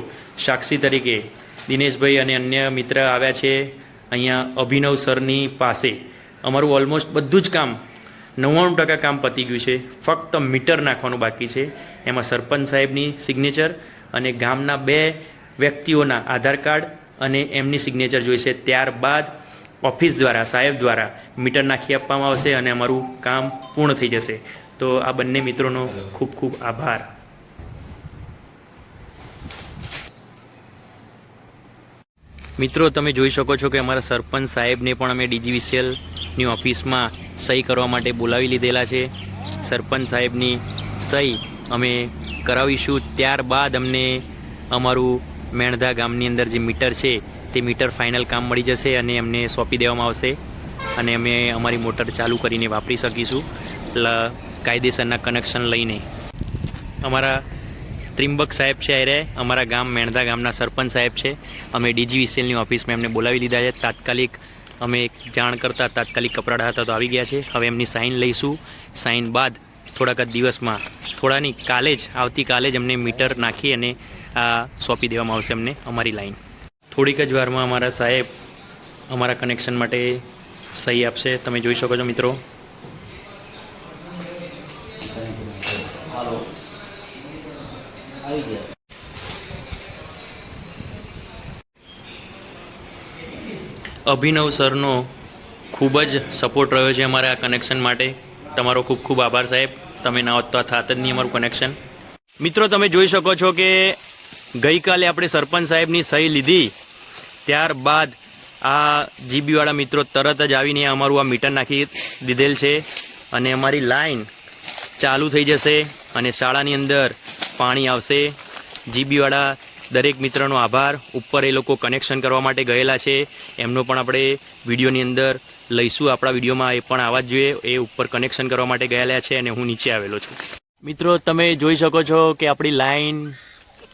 સાક્ષી તરીકે દિનેશભાઈ અને અન્ય મિત્ર આવ્યા છે અહીંયા અભિનવ સરની પાસે. અમારું ઓલમોસ્ટ બધું જ કામ 99% કામ પતી ગયું છે. ફક્ત મીટર નાખવાનું બાકી છે. એમાં સરપંચ સાહેબની સિગ્નેચર અને ગામના 2 વ્યક્તિઓના આધાર કાર્ડ અને એમની સિગ્નેચર જોઈશે. ત્યારબાદ ઓફિસ દ્વારા, સાહેબ દ્વારા મીટર નાખી આપવામાં આવશે અને અમારું કામ પૂર્ણ થઈ જશે. તો આ બંને મિત્રોનો ખૂબ ખૂબ આભાર. મિત્રો, તમે જોઈ શકો છો કે અમારા સરપંચ સાહેબને પણ અમે ડીજીવીસીએલની ઓફિસમાં સહી કરવા માટે બોલાવી લીધેલા છે. સરપંચ સાહેબની સહી અમે કરાવીશું. ત્યારબાદ અમને અમારું મેણધા ગામની અંદર જે મીટર છે તે મીટર ફાઇનલ કામ મળી જશે અને અમને સોંપી દેવામાં આવશે અને અમે અમારી મોટર ચાલુ કરીને વાપરી શકીશું કાયદેસરના કનેક્શન લઈને. અમારા ત્રિંબક સાહેબ છે, અરે અમારા ગામ મેણધા ગામના સરપંચ સાહેબ છે. અમે ડીજીવીસીએલની ઓફિસમાં એમને બોલાવી લીધા છે. તાત્કાલિક અમે જાણ કરતા તાત્કાલિક કપરાડા હતા તો આવી ગયા છે. હવે એમની સાઇન લઈશું. સાઇન બાદ થોડાક જ દિવસમાં, થોડાની કાલે જ, આવતીકાલે જ અમને મીટર નાખી અને આ સોંપી દેવામાં આવશે અમને અમારી લાઈન. થોડીક જ વારમાં અમારા સાહેબ અમારા કનેક્શન માટે સહી આપશે. તમે જોઈ શકો છો મિત્રો. અભિનવ સરનો ખૂબ જ સપોર્ટ રહ્યો છે અમારા આ કનેક્શન માટે. તમારો ખૂબ ખૂબ આભાર સાહેબ. તમે ના હોત તો આ થાત જ નહીં અમારું કનેક્શન. મિત્રો, તમે જોઈ શકો છો કે ગઈકાલે આપણે સરપંચ સાહેબની સહી લીધી, ત્યારબાદ આ જીબીવાળા મિત્રો તરત જ આવીને અમારું આ મીટર નાખી દીધેલ છે અને અમારી લાઈન ચાલુ થઈ જશે અને શાળાની અંદર પાણી આવશે. જીબીવાળા દરેક મિત્રનો આભાર. ઉપર એ લોકો કનેક્શન કરવા માટે ગયેલા છે, એમનો પણ આપણે વિડીયોની અંદર લઈશું. આપણા વિડીયોમાં એ પણ આવવા જ જોઈએ. એ ઉપર કનેક્શન કરવા માટે ગયેલા છે અને હું નીચે આવેલો છું. મિત્રો, તમે જોઈ શકો છો કે આપણી લાઈન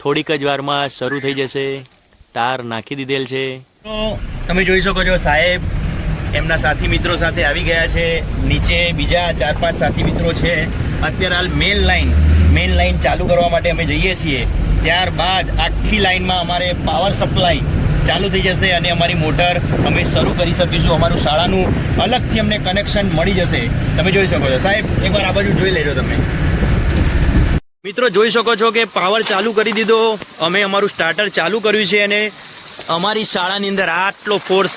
થોડીક જ વારમાં શરૂ થઈ જશે. તાર નાખી દીધેલ છે. તો તમે જોઈ શકો છો સાહેબ એમના સાથી મિત્રો સાથે આવી ગયા છે. નીચે બીજા 4-5 સાથી મિત્રો છે. અત્યારે હાલ મેઇન લાઈન ચાલુ કરવા માટે અમે જઈએ છીએ. ત્યારબાદ આખી લાઈનમાં અમારે પાવર સપ્લાય ચાલુ થઈ જશે અને અમારી મોટર અમે શરૂ કરી શકીશું. અમારું શાળાનું અલગથી અમને કનેક્શન મળી જશે. તમે જોઈ શકો છો સાહેબ, એકવાર આ બાજુ જોઈ લેજો તમે. મિત્રો, જોઈ શકો છો કે પાવર ચાલુ કરી દીધો. અમે અમારું સ્ટાર્ટર ચાલુ કર્યું છે અને અમારી શાળાની અંદર આટલો ફોર્સ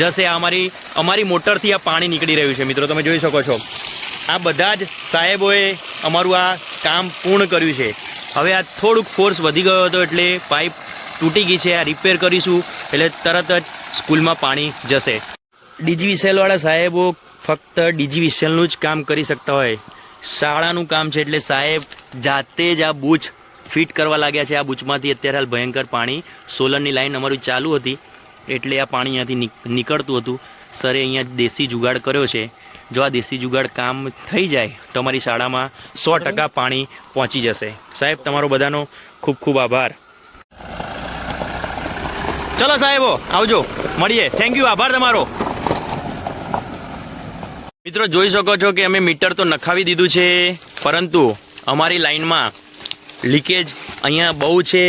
જશે. અમારી મોટરથી આ પાણી નીકળી રહ્યું છે. મિત્રો, તમે જોઈ શકો છો આ બધા જ સાહેબોએ અમારું આ કામ પૂર્ણ કર્યું છે. હવે આ થોડુંક ફોર્સ વધી ગયો હતો એટલે પાઇપ તૂટી ગઈ છે. આ રિપેર કરીશું એટલે તરત જ સ્કૂલમાં પાણી જશે. ડીજીવીસીએલવાળા સાહેબો ફક્ત ડીજીવીસીએલનું જ કામ કરી શકતા હોય. શાળાનું કામ છે એટલે સાહેબ જાતે જ આ બૂચ ફિટ કરવા લાગ્યા છે. આ બૂચમાંથી અત્યારે હાલ ભયંકર પાણી, સોલરની લાઈન અમારી ચાલુ હતી એટલે આ પાણી અહીંયાથી નીકળતું હતું. સરે અહીંયા દેશી જુગાડ કર્યો છે. જો આ દેશી જુગાડ કામ થઈ જાય તો અમારી શાળામાં 100% પાણી પહોંચી જશે. સાહેબ, તમારો બધાનો ખૂબ ખૂબ આભાર. ચલો સાહેબો, આવજો, મળીએ. થેન્ક યુ, આભાર તમારો. મિત્રો, જોઈ શકો છો કે અમે મીટર તો નખાવી દીધું છે, પરંતુ અમારી લાઈનમાં લીકેજ અહીંયા બહુ છે.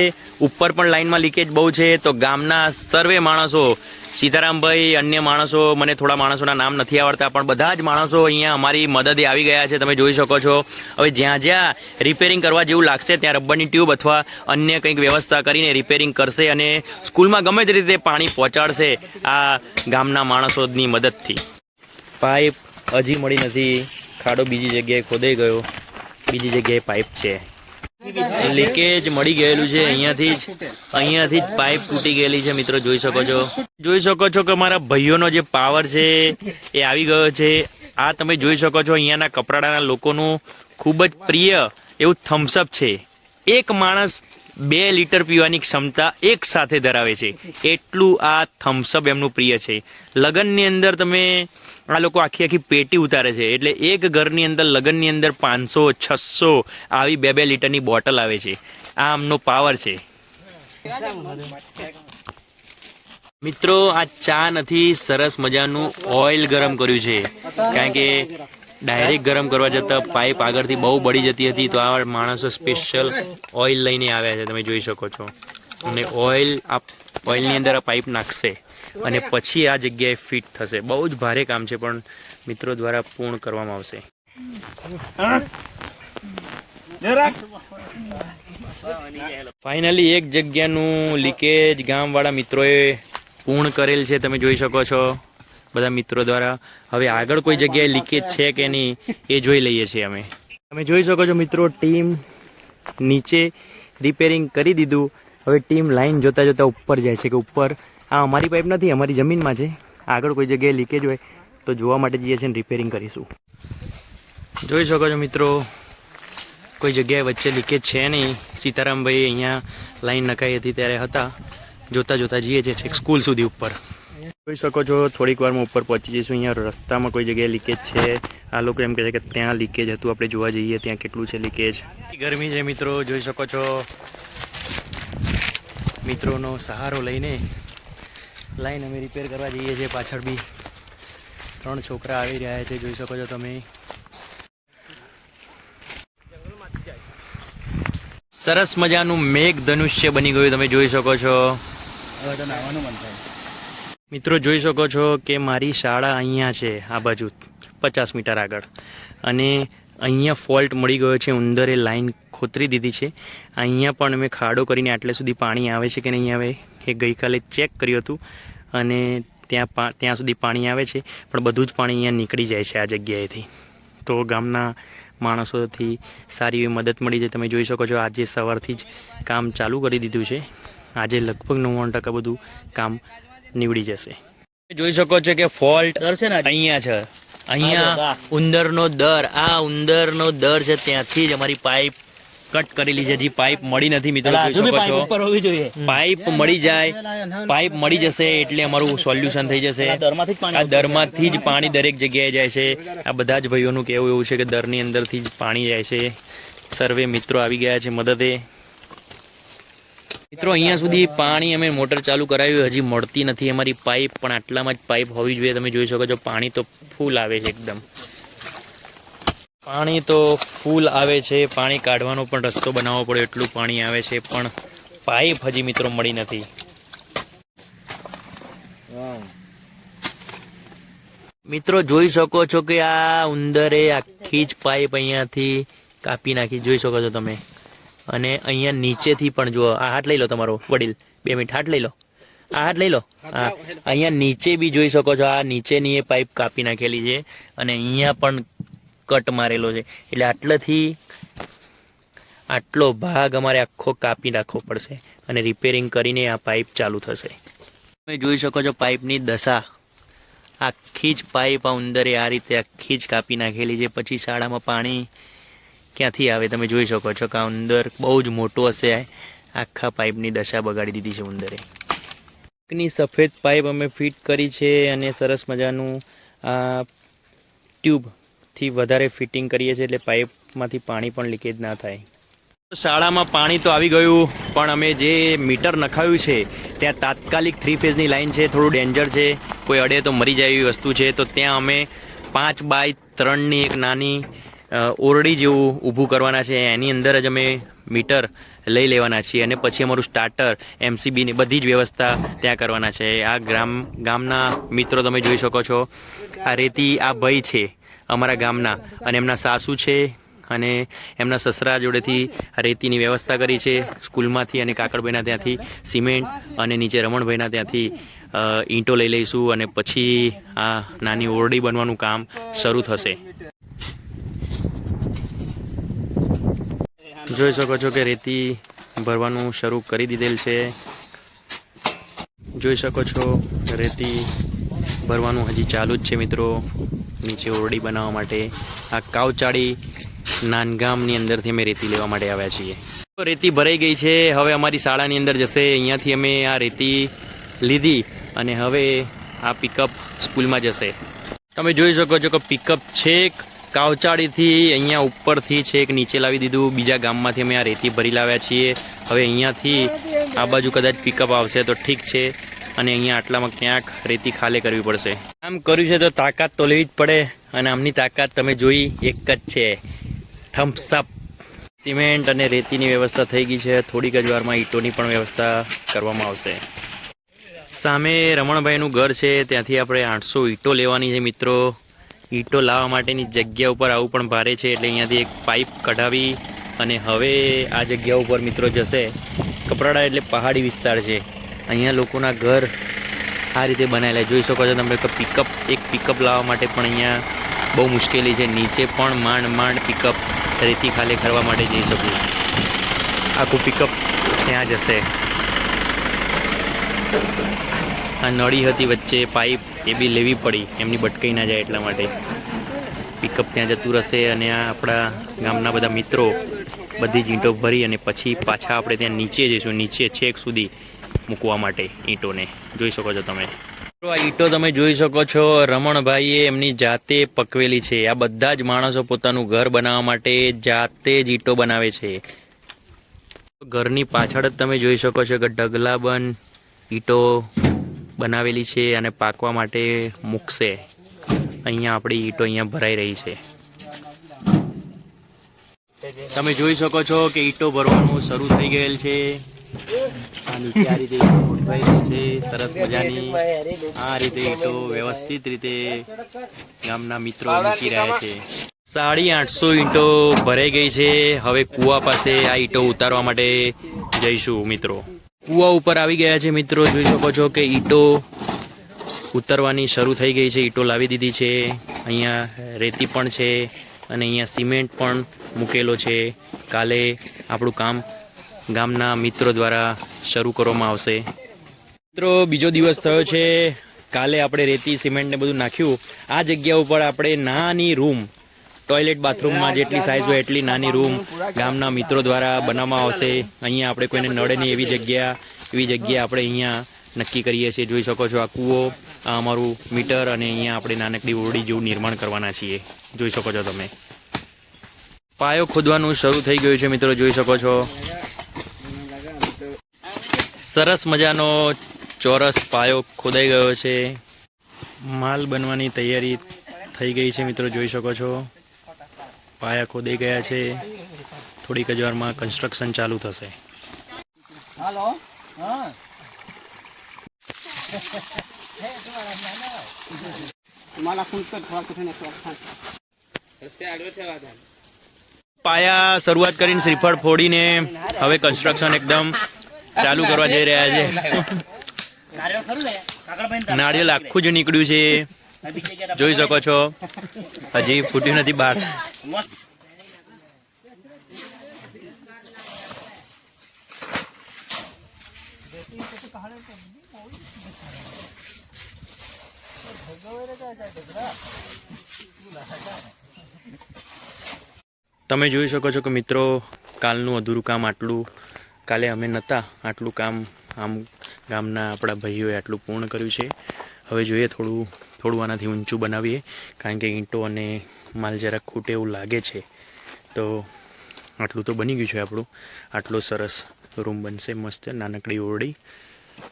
ઉપર પણ લાઇનમાં લીકેજ બહુ છે. તો ગામના સર્વે માણસો, સીતારામભાઈ, અન્ય માણસો, મને થોડા માણસોના નામ નથી આવડતા, પણ બધા જ માણસો અહીંયા અમારી મદદે આવી ગયા છે. તમે જોઈ શકો છો. હવે જ્યાં જ્યાં રિપેરિંગ કરવા જેવું લાગશે ત્યાં રબરની ટ્યુબ અથવા અન્ય કંઈક વ્યવસ્થા કરીને રિપેરિંગ કરશે અને સ્કૂલમાં ગમે તે રીતે પાણી પહોંચાડશે આ ગામના માણસોની મદદથી. પાઇપ હજી મળી નથી. ખાડો બીજી જગ્યાએ ખોદાઈ ગયો, બીજી જગ્યાએ પાઇપ છે. લીકેજ મળી ગયેલું છે. અહીંયાથી જ પાઇપ તૂટી ગયેલી છે. મિત્રો જોઈ શકો છો કે અમારા ભાઈઓનો જે પાવર છે એ આવી ગયો છે. આ તમે જોઈ શકો છો અહીંયાના કપરાડાના લોકોનું ખૂબ જ પ્રિય એવું થમ્સઅપ છે. એક માણસ 2 લીટર પીવાની ક્ષમતા એક સાથે ધરાવે છે, એટલું આ થમ્સઅપ એમનું પ્રિય છે. લગ્નની અંદર તમે આ લોકો આખી પેટી ઉતારે છે. એટલે એક ઘરની અંદર લગ્નની અંદર 500 600 આવી 2 લીટરની બોટલ આવે છે. આ આમનો પાવર છે. મિત્રો આ ચા નથી, સરસ મજાનું ઓઇલ ગરમ કર્યું છે. કારણ કે ડાયરેક્ટ ગરમ કરવા જતાં પાઇપ આગળથી બહુ બળી જતી હતી. તો આ માણસો સ્પેશિયલ ઓઇલ લઈને આવ્યા છે. તમે જોઈ શકો છો. અને ઓઇલની અંદર આ પાઇપ નાખશે અને પછી આ જગ્યાએ ફિટ થશે. બહુ જ ભારે કામ છે, પણ મિત્રો દ્વારા પૂર્ણ કરવામાં આવશે. ફાઇનલી એક જગ્યાનું લીકેજ ગામવાળા મિત્રોએ પૂર્ણ કરેલ છે. તમે જોઈ શકો છો બધા મિત્રો દ્વારા. હવે આગળ કોઈ જગ્યાએ લીકેજ છે કે નહીં એ જોઈ લઈએ છીએ અમે. તમે જોઈ શકો છો મિત્રો, ટીમ નીચે રિપેરિંગ કરી દીધું. હવે ટીમ લાઈન જોતા જોતા ઉપર જાય છે કે ઉપર આ અમારી પાઇપ નથી, અમારી જમીનમાં છે. આગળ કોઈ જગ્યાએ લીકેજ હોય તો જોવા માટે જઈએ છીએ અને રિપેરિંગ કરીશું. જોઈ શકો છો મિત્રો, કોઈ જગ્યાએ વચ્ચે લીકેજ છે નહીં. સીતારામભાઈ અહીંયા લાઈન નખાઈ હતી ત્યારે હતા. જોતા જોતા જઈએ છીએ સ્કૂલ સુધી ઉપર. જોઈ શકો છો થોડીક વારમાં ઉપર પહોંચી જઈશું. અહીંયા રસ્તામાં કોઈ જગ્યાએ લીકેજ છે. આ લોકો એમ કહે છે કે ત્યાં લીકેજ હતું, આપણે જોવા જઈએ ત્યાં કેટલું છે લીકેજ. ગરમી છે મિત્રો, જોઈ શકો છો. મિત્રોનો સહારો લઈને લાઈન અમે રિપેર કરવા જઈએ છીએ. પાછળ બી 3 છોકરા આવી રહ્યા છે, જોઈ શકો છો તમે. સરસ મજાનું મેઘ ધનુષ્ય બની ગયું, તમે જોઈ શકો છો. મિત્રો જોઈ શકો છો કે મારી શાળા અહીંયા છે, આ બાજુ 50 મીટર આગળ. અને અહીંયા ફોલ્ટ મળી ગયો છે. ઉંદરે લાઈન ખોતરી દીધી છે. અહીંયા પણ અમે ખાડો કરીને આટલે સુધી પાણી આવે છે કે નહીં આવે એ ગઈકાલે ચેક કર્યું હતું. અને ત્યાં સુધી પાણી આવે છે, પણ બધું જ પાણી અહીંયા નીકળી જાય છે આ જગ્યાએથી. તો ગામના માણસોથી સારી એવી મદદ મળી છે. તમે જોઈ શકો છો આજે સવારથી જ કામ ચાલુ કરી દીધું છે. આજે લગભગ 99% બધું કામ નીવડી જશે. જોઈ શકો છો કે ફોલ્ટ અહીંયા છે. અહીંયા ઉંદરનો દર, આ ઉંદરનો દર છે, ત્યાંથી જ અમારી પાઇપ કટ કરેલી છે. હજી પાઇપ મળી નથી મિત્રો, જોઈ શકો છો. પાઇપ મળી જાય, પાઇપ મળી જશે એટલે અમારું સોલ્યુશન થઈ જશે. આ દરમાંથી જ પાણી દરેક જગ્યાએ જાય છે. આ બધા જ ભાઈઓનું કહેવું એવું છે કે દરની અંદરથી જ પાણી જાય છે. સર્વે મિત્રો આવી ગયા છે મદદે. મિત્રો અહીંયા સુધી પાણી અમે મોટર ચાલુ કરાવ્યું, હજી મળતી નથી અમારી પાઇપ, પણ આટલામાં જ પાઇપ હોવી જોઈએ. તમે જોઈ શકો છો પાણી તો ફૂલ આવે છે એકદમ. પાણી તો ફૂલ આવે છે. પાણી કાઢવાનો પણ રસ્તો બનાવવો પડે એટલું પાણી આવે છે, પણ પાઇપ હજી મિત્રો મળી નથી. મિત્રો જોઈ શકો છો કે આ ઉંદરે આખી જ પાઇપ અહીંયાથી કાપી નાખી, જોઈ શકો છો તમે. અને અહીંયા નીચેથી પણ જુઓ, આ હાથ લઈ લો તમારો વડીલ, 2 મિનિટ હાથ લઈ લો, આ હાથ લઈ લો. હા, અહીંયા નીચે બી જોઈ શકો છો, આ નીચેની એ પાઇપ કાપી નાખેલી છે. અને અહીંયા પણ કટ મારેલો છે. એટલે આટલો ભાગ અમારે આખો કાપી નાખવો પડશે અને રિપેરિંગ કરીને આ પાઇપ ચાલુ થશે. તમે જોઈ શકો છો પાઇપની દશા. આખી જ પાઇપ આ ઉંદરે આ રીતે આખી જ કાપી નાખેલી છે. પછી શાળામાં પાણી ક્યાંથી આવે? તમે જોઈ શકો છો કે આ ઉંદર બહુ જ મોટો હશે. આખા પાઇપની દશા બગાડી દીધી છે ઉંદરે. ની સફેદ પાઇપ અમે ફિટ કરી છે અને સરસ મજાનું આ ટ્યુબથી વધારે ફિટિંગ કરીએ છીએ એટલે પાઇપમાંથી પાણી પણ લીકેજ ના થાય. શાળામાં પાણી તો આવી ગયું, પણ અમે જે મીટર નખાવ્યું છે ત્યાં તાત્કાલિક 3 ફેઝની લાઈન છે. થોડું ડેન્જર છે, કોઈ અડે તો મરી જાય એવી વસ્તુ છે. તો ત્યાં અમે 5x3ની એક નાની ઓરડી જેવું ઊભું કરવાના છે. એની અંદર જ અમે મીટર લઈ લેવાના છીએ અને પછી અમારું સ્ટાર્ટર MCBની બધી જ વ્યવસ્થા ત્યાં કરવાના છે. આ ગામના મિત્રો તમે જોઈ શકો છો. આ રેતી આ ભાઈ છે અમારા ગામના અને એમના સાસુ છે અને એમના સસરા જોડેથી રેતીની વ્યવસ્થા કરી છે સ્કૂલમાંથી અને કાકડભાઈના ત્યાંથી સિમેન્ટ અને નીચે રમણભાઈના ત્યાંથી ઈંટો લઈ લઈશું અને પછી આ નાની ઓરડી બનવાનું કામ શરૂ થશે. જોઈ શકો છો કે રેતી ભરવાનું શરૂ કરી દીધેલ છે. જોઈ શકો છો રેતી ભરવાનું હજી ચાલુ જ છે મિત્રો, નીચે ઓરડી બનાવવા માટે. આ કાવચાળી નાનગામની અંદરથી અમે રેતી લેવા માટે આવ્યા છીએ. રેતી ભરાઈ ગઈ છે, હવે અમારી શાળાની અંદર જશે. અહીંયાથી અમે આ રેતી લીધી અને હવે આ પિકઅપ સ્કૂલમાં જશે. તમે જોઈ શકો છો કે પિકઅપ છેક કાવચાળીથી અહીંયા ઉપરથી છેક નીચે લાવી દીધું. બીજા ગામમાંથી અમે આ રેતી ભરી લાવ્યા છીએ. હવે અહીંયાથી આ બાજુ કદાચ પિકઅપ આવશે તો ઠીક છે અને અહીંયા આટલામાં ક્યાંક રેતી ખાલી કરવી પડશે. આમ કર્યું છે તો તાકાત તો લેવી જ પડે અને આમની તાકાત તમે જોઈ એક જ છે, થમ્સઅપ. સિમેન્ટ અને રેતીની વ્યવસ્થા થઈ ગઈ છે. થોડીક જ વારમાં ઈંટોની પણ વ્યવસ્થા કરવામાં આવશે. સામે રમણભાઈનું ઘર છે, ત્યાંથી આપણે 800 ઈંટો લેવાની છે મિત્રો. ઈંટો લાવવા માટેની જગ્યા ઉપર આવું પણ ભારે છે એટલે અહીંયાથી એક પાઇપ કઢાવી અને હવે આ જગ્યા ઉપર મિત્રો જશે. કપરાડા એટલે પહાડી વિસ્તાર છે, અહીંયા લોકોના ઘર આ રીતે બનાવેલા જોઈ શકો છો તમે. એક પિકઅપ લાવવા માટે પણ અહીંયા બહુ મુશ્કેલી છે. નીચે પણ માંડ પિકઅપ રેતી ખાલી કરવા માટે જઈ શકું. આખું પિકઅપ ત્યાં જશે. આ નળી હતી વચ્ચે પાઇપ, એ બી લેવી પડી, એમની ભટકાઈ ના જાય એટલા માટે. પિકઅપ ત્યાં જતું રહેશે અને આ આપણા ગામના બધા મિત્રો બધી જ ઈંટો ભરી અને પછી પાછા આપણે ત્યાં નીચે જઈશું, નીચે છેક સુધી મૂકવા માટે ઈંટોને. જોઈ શકો છો તમે. આ ઈંટો તમે જોઈ શકો છો રમણભાઈએ એમની જાતે પકવેલી છે. આ બધા જ માણસો પોતાનું ઘર બનાવવા માટે જાતે જ ઈંટો બનાવે છે. ઘરની પાછળ જ તમે જોઈ શકો છો કે ઢગલાબંધ ઈંટો બનાવેલી છે અને પાકવા માટે મૂકશે. અહીંયા આપણી ઈંટો અહીંયા ભરાઈ રહી છે. તમે જોઈ શકો છો કે ઈંટો ભરવાનું શરૂ થઈ ગયેલ છે. આ નીચે આ રીતે ઈંટો ગોઠવાઈ રહી છે સરસ મજાની. આ રીતે ઈંટો વ્યવસ્થિત રીતે ગામના મિત્રો મૂકી રહ્યા છે. 850 ઈંટો ભરાઈ ગઈ છે. હવે કૂવા પાસે આ ઈંટો ઉતારવા માટે જઈશું મિત્રો. કૂવા ઉપર આવી ગયા છે મિત્રો. જોઈ શકો છો કે ઈંટો ઉતરવાની શરૂ થઈ ગઈ છે. ઈંટો લાવી દીધી છે. અહીંયા રેતી પણ છે અને અહીંયા સિમેન્ટ પણ મૂકેલો છે. કાલે આપણું કામ ગામના મિત્રો દ્વારા શરૂ કરવામાં આવશે. મિત્રો બીજો દિવસ થયો છે. કાલે આપણે રેતી સિમેન્ટને બધું નાખ્યું. આ જગ્યા ઉપર આપણે નાની રૂમ, ટોયલેટ બાથરૂમમાં જેટલી સાઇઝ હોય એટલી નાની રૂમ ગામના મિત્રો દ્વારા બનાવવામાં આવશે. અહીંયા આપણે કોઈને નડે નહીં એવી જગ્યા આપણે અહીંયા નક્કી કરીએ છીએ. જોઈ શકો છો આ કૂવો, આ અમારું મીટર અને અહીંયા આપણે નાનકડી ઓરડી જેવું નિર્માણ કરવાના છીએ. જોઈ શકો છો તમે. પાયો ખોદવાનું શરૂ થઈ ગયું છે મિત્રો. જોઈ શકો છો સરસ મજાનો ચોરસ પાયો ખોદાઈ ગયો છે. માલ બનવાની તૈયારી થઈ ગઈ છે મિત્રો. જોઈ શકો છો પાયા ખોદાઈ ગયા છે. થોડીક જ વારમાં કન્સ્ટ્રક્શન ચાલુ થશે. પાયા શરૂઆત કરીને શ્રીફળ ફોડીને હવે કન્સ્ટ્રક્શન એકદમ ચાલુ કરવા જઈ રહ્યા છે. નાળિયેર આખું જ નીકળ્યું છે. જોઈ શકો છો હજી ફૂટ્યું નથી બહાર. તમે જોઈ શકો છો કે મિત્રો કાલનું અધૂરું કામ આટલું, કાલે અમે નહોતા, આટલું કામ આમ ગામના આપણા ભાઈઓએ આટલું પૂર્ણ કર્યું છે. હવે જોઈએ થોડું આનાથી ઊંચું બનાવીએ, કારણ કે ઈંટો અને માલ જરાક ખૂટે એવું લાગે છે. તો આટલું તો બની ગયું છે આપણું. આટલો સરસ રૂમ બનશે, મસ્ત નાનકડી ઓરડી.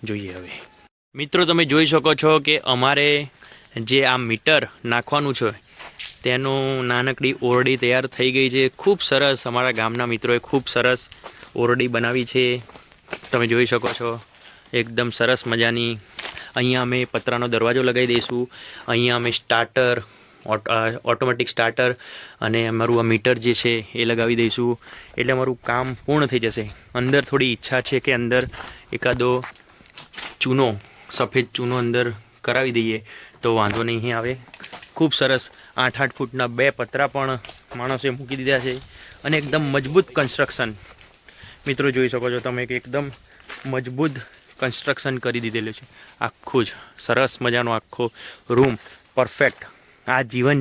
જોઈએ હવે મિત્રો તમે જોઈ શકો છો કે અમારે જે આ મીટર નાખવાનું છે તેનું નાનકડી ઓરડી તૈયાર થઈ ગઈ છે. ખૂબ સરસ અમારા ગામના મિત્રોએ ખૂબ સરસ ઓરડી બનાવી છે, તમે જોઈ શકો છો એકદમ સરસ મજાની. અહીંયા અમે પતરાનો દરવાજો લગાવી દઈશું. અહીંયા અમે સ્ટાર્ટર, ઓટોમેટિક સ્ટાર્ટર અને અમારું આ મીટર જે છે એ લગાવી દઈશું. એટલે અમારું કામ પૂર્ણ થઈ જશે. અંદર થોડી ઈચ્છા છે કે અંદર એકાદો ચૂનો, સફેદ ચૂનો અંદર કરાવી દઈએ તો વાંધો નહીં આવે. ખૂબ સરસ 8-8 ફૂટના 2 પતરા પણ માણસે મૂકી દીધા છે અને એકદમ મજબૂત કન્સ્ટ્રક્શન. મિત્રો જોઈ શકો છો તમે કે એકદમ મજબૂત કન્સ્ટ્રક્શન કરી દીધેલું છે. આખું જ સરસ મજાનો આખો રૂમ પરફેક્ટ. આ જીવન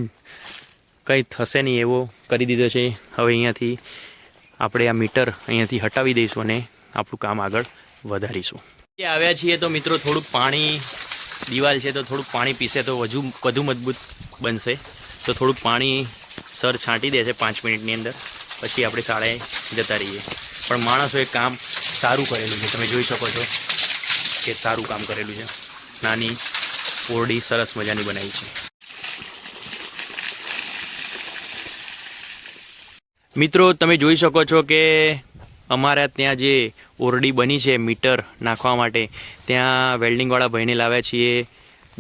કંઈ થશે નહીં એવો કરી દીધો છે. હવે અહીંયાથી આપણે આ મીટર અહીંયાથી હટાવી દઈશું અને આપણું કામ આગળ વધારીશું. આવ્યા છીએ તો મિત્રો થોડુંક પાણી, દિવાલ છે તો થોડુંક પાણી પીશે તો વધુ મજબૂત બનશે. તો થોડુંક પાણી સર છાંટી દેશે 5 મિનિટની અંદર, પછી આપણે શાળાએ જતા રહીએ. પણ માણસોએ કામ સારું કરેલું છે, તમે જોઈ શકો છો કે સારું કામ કરેલું છે. નાની ઓરડી સરસ મજાની બનાવી છે. મિત્રો તમે જોઈ શકો છો કે અમારા ત્યાં જે ઓરડી બની છે મીટર નાખવા માટે, ત્યાં વેલ્ડિંગવાળા ભાઈને લાવ્યા છીએ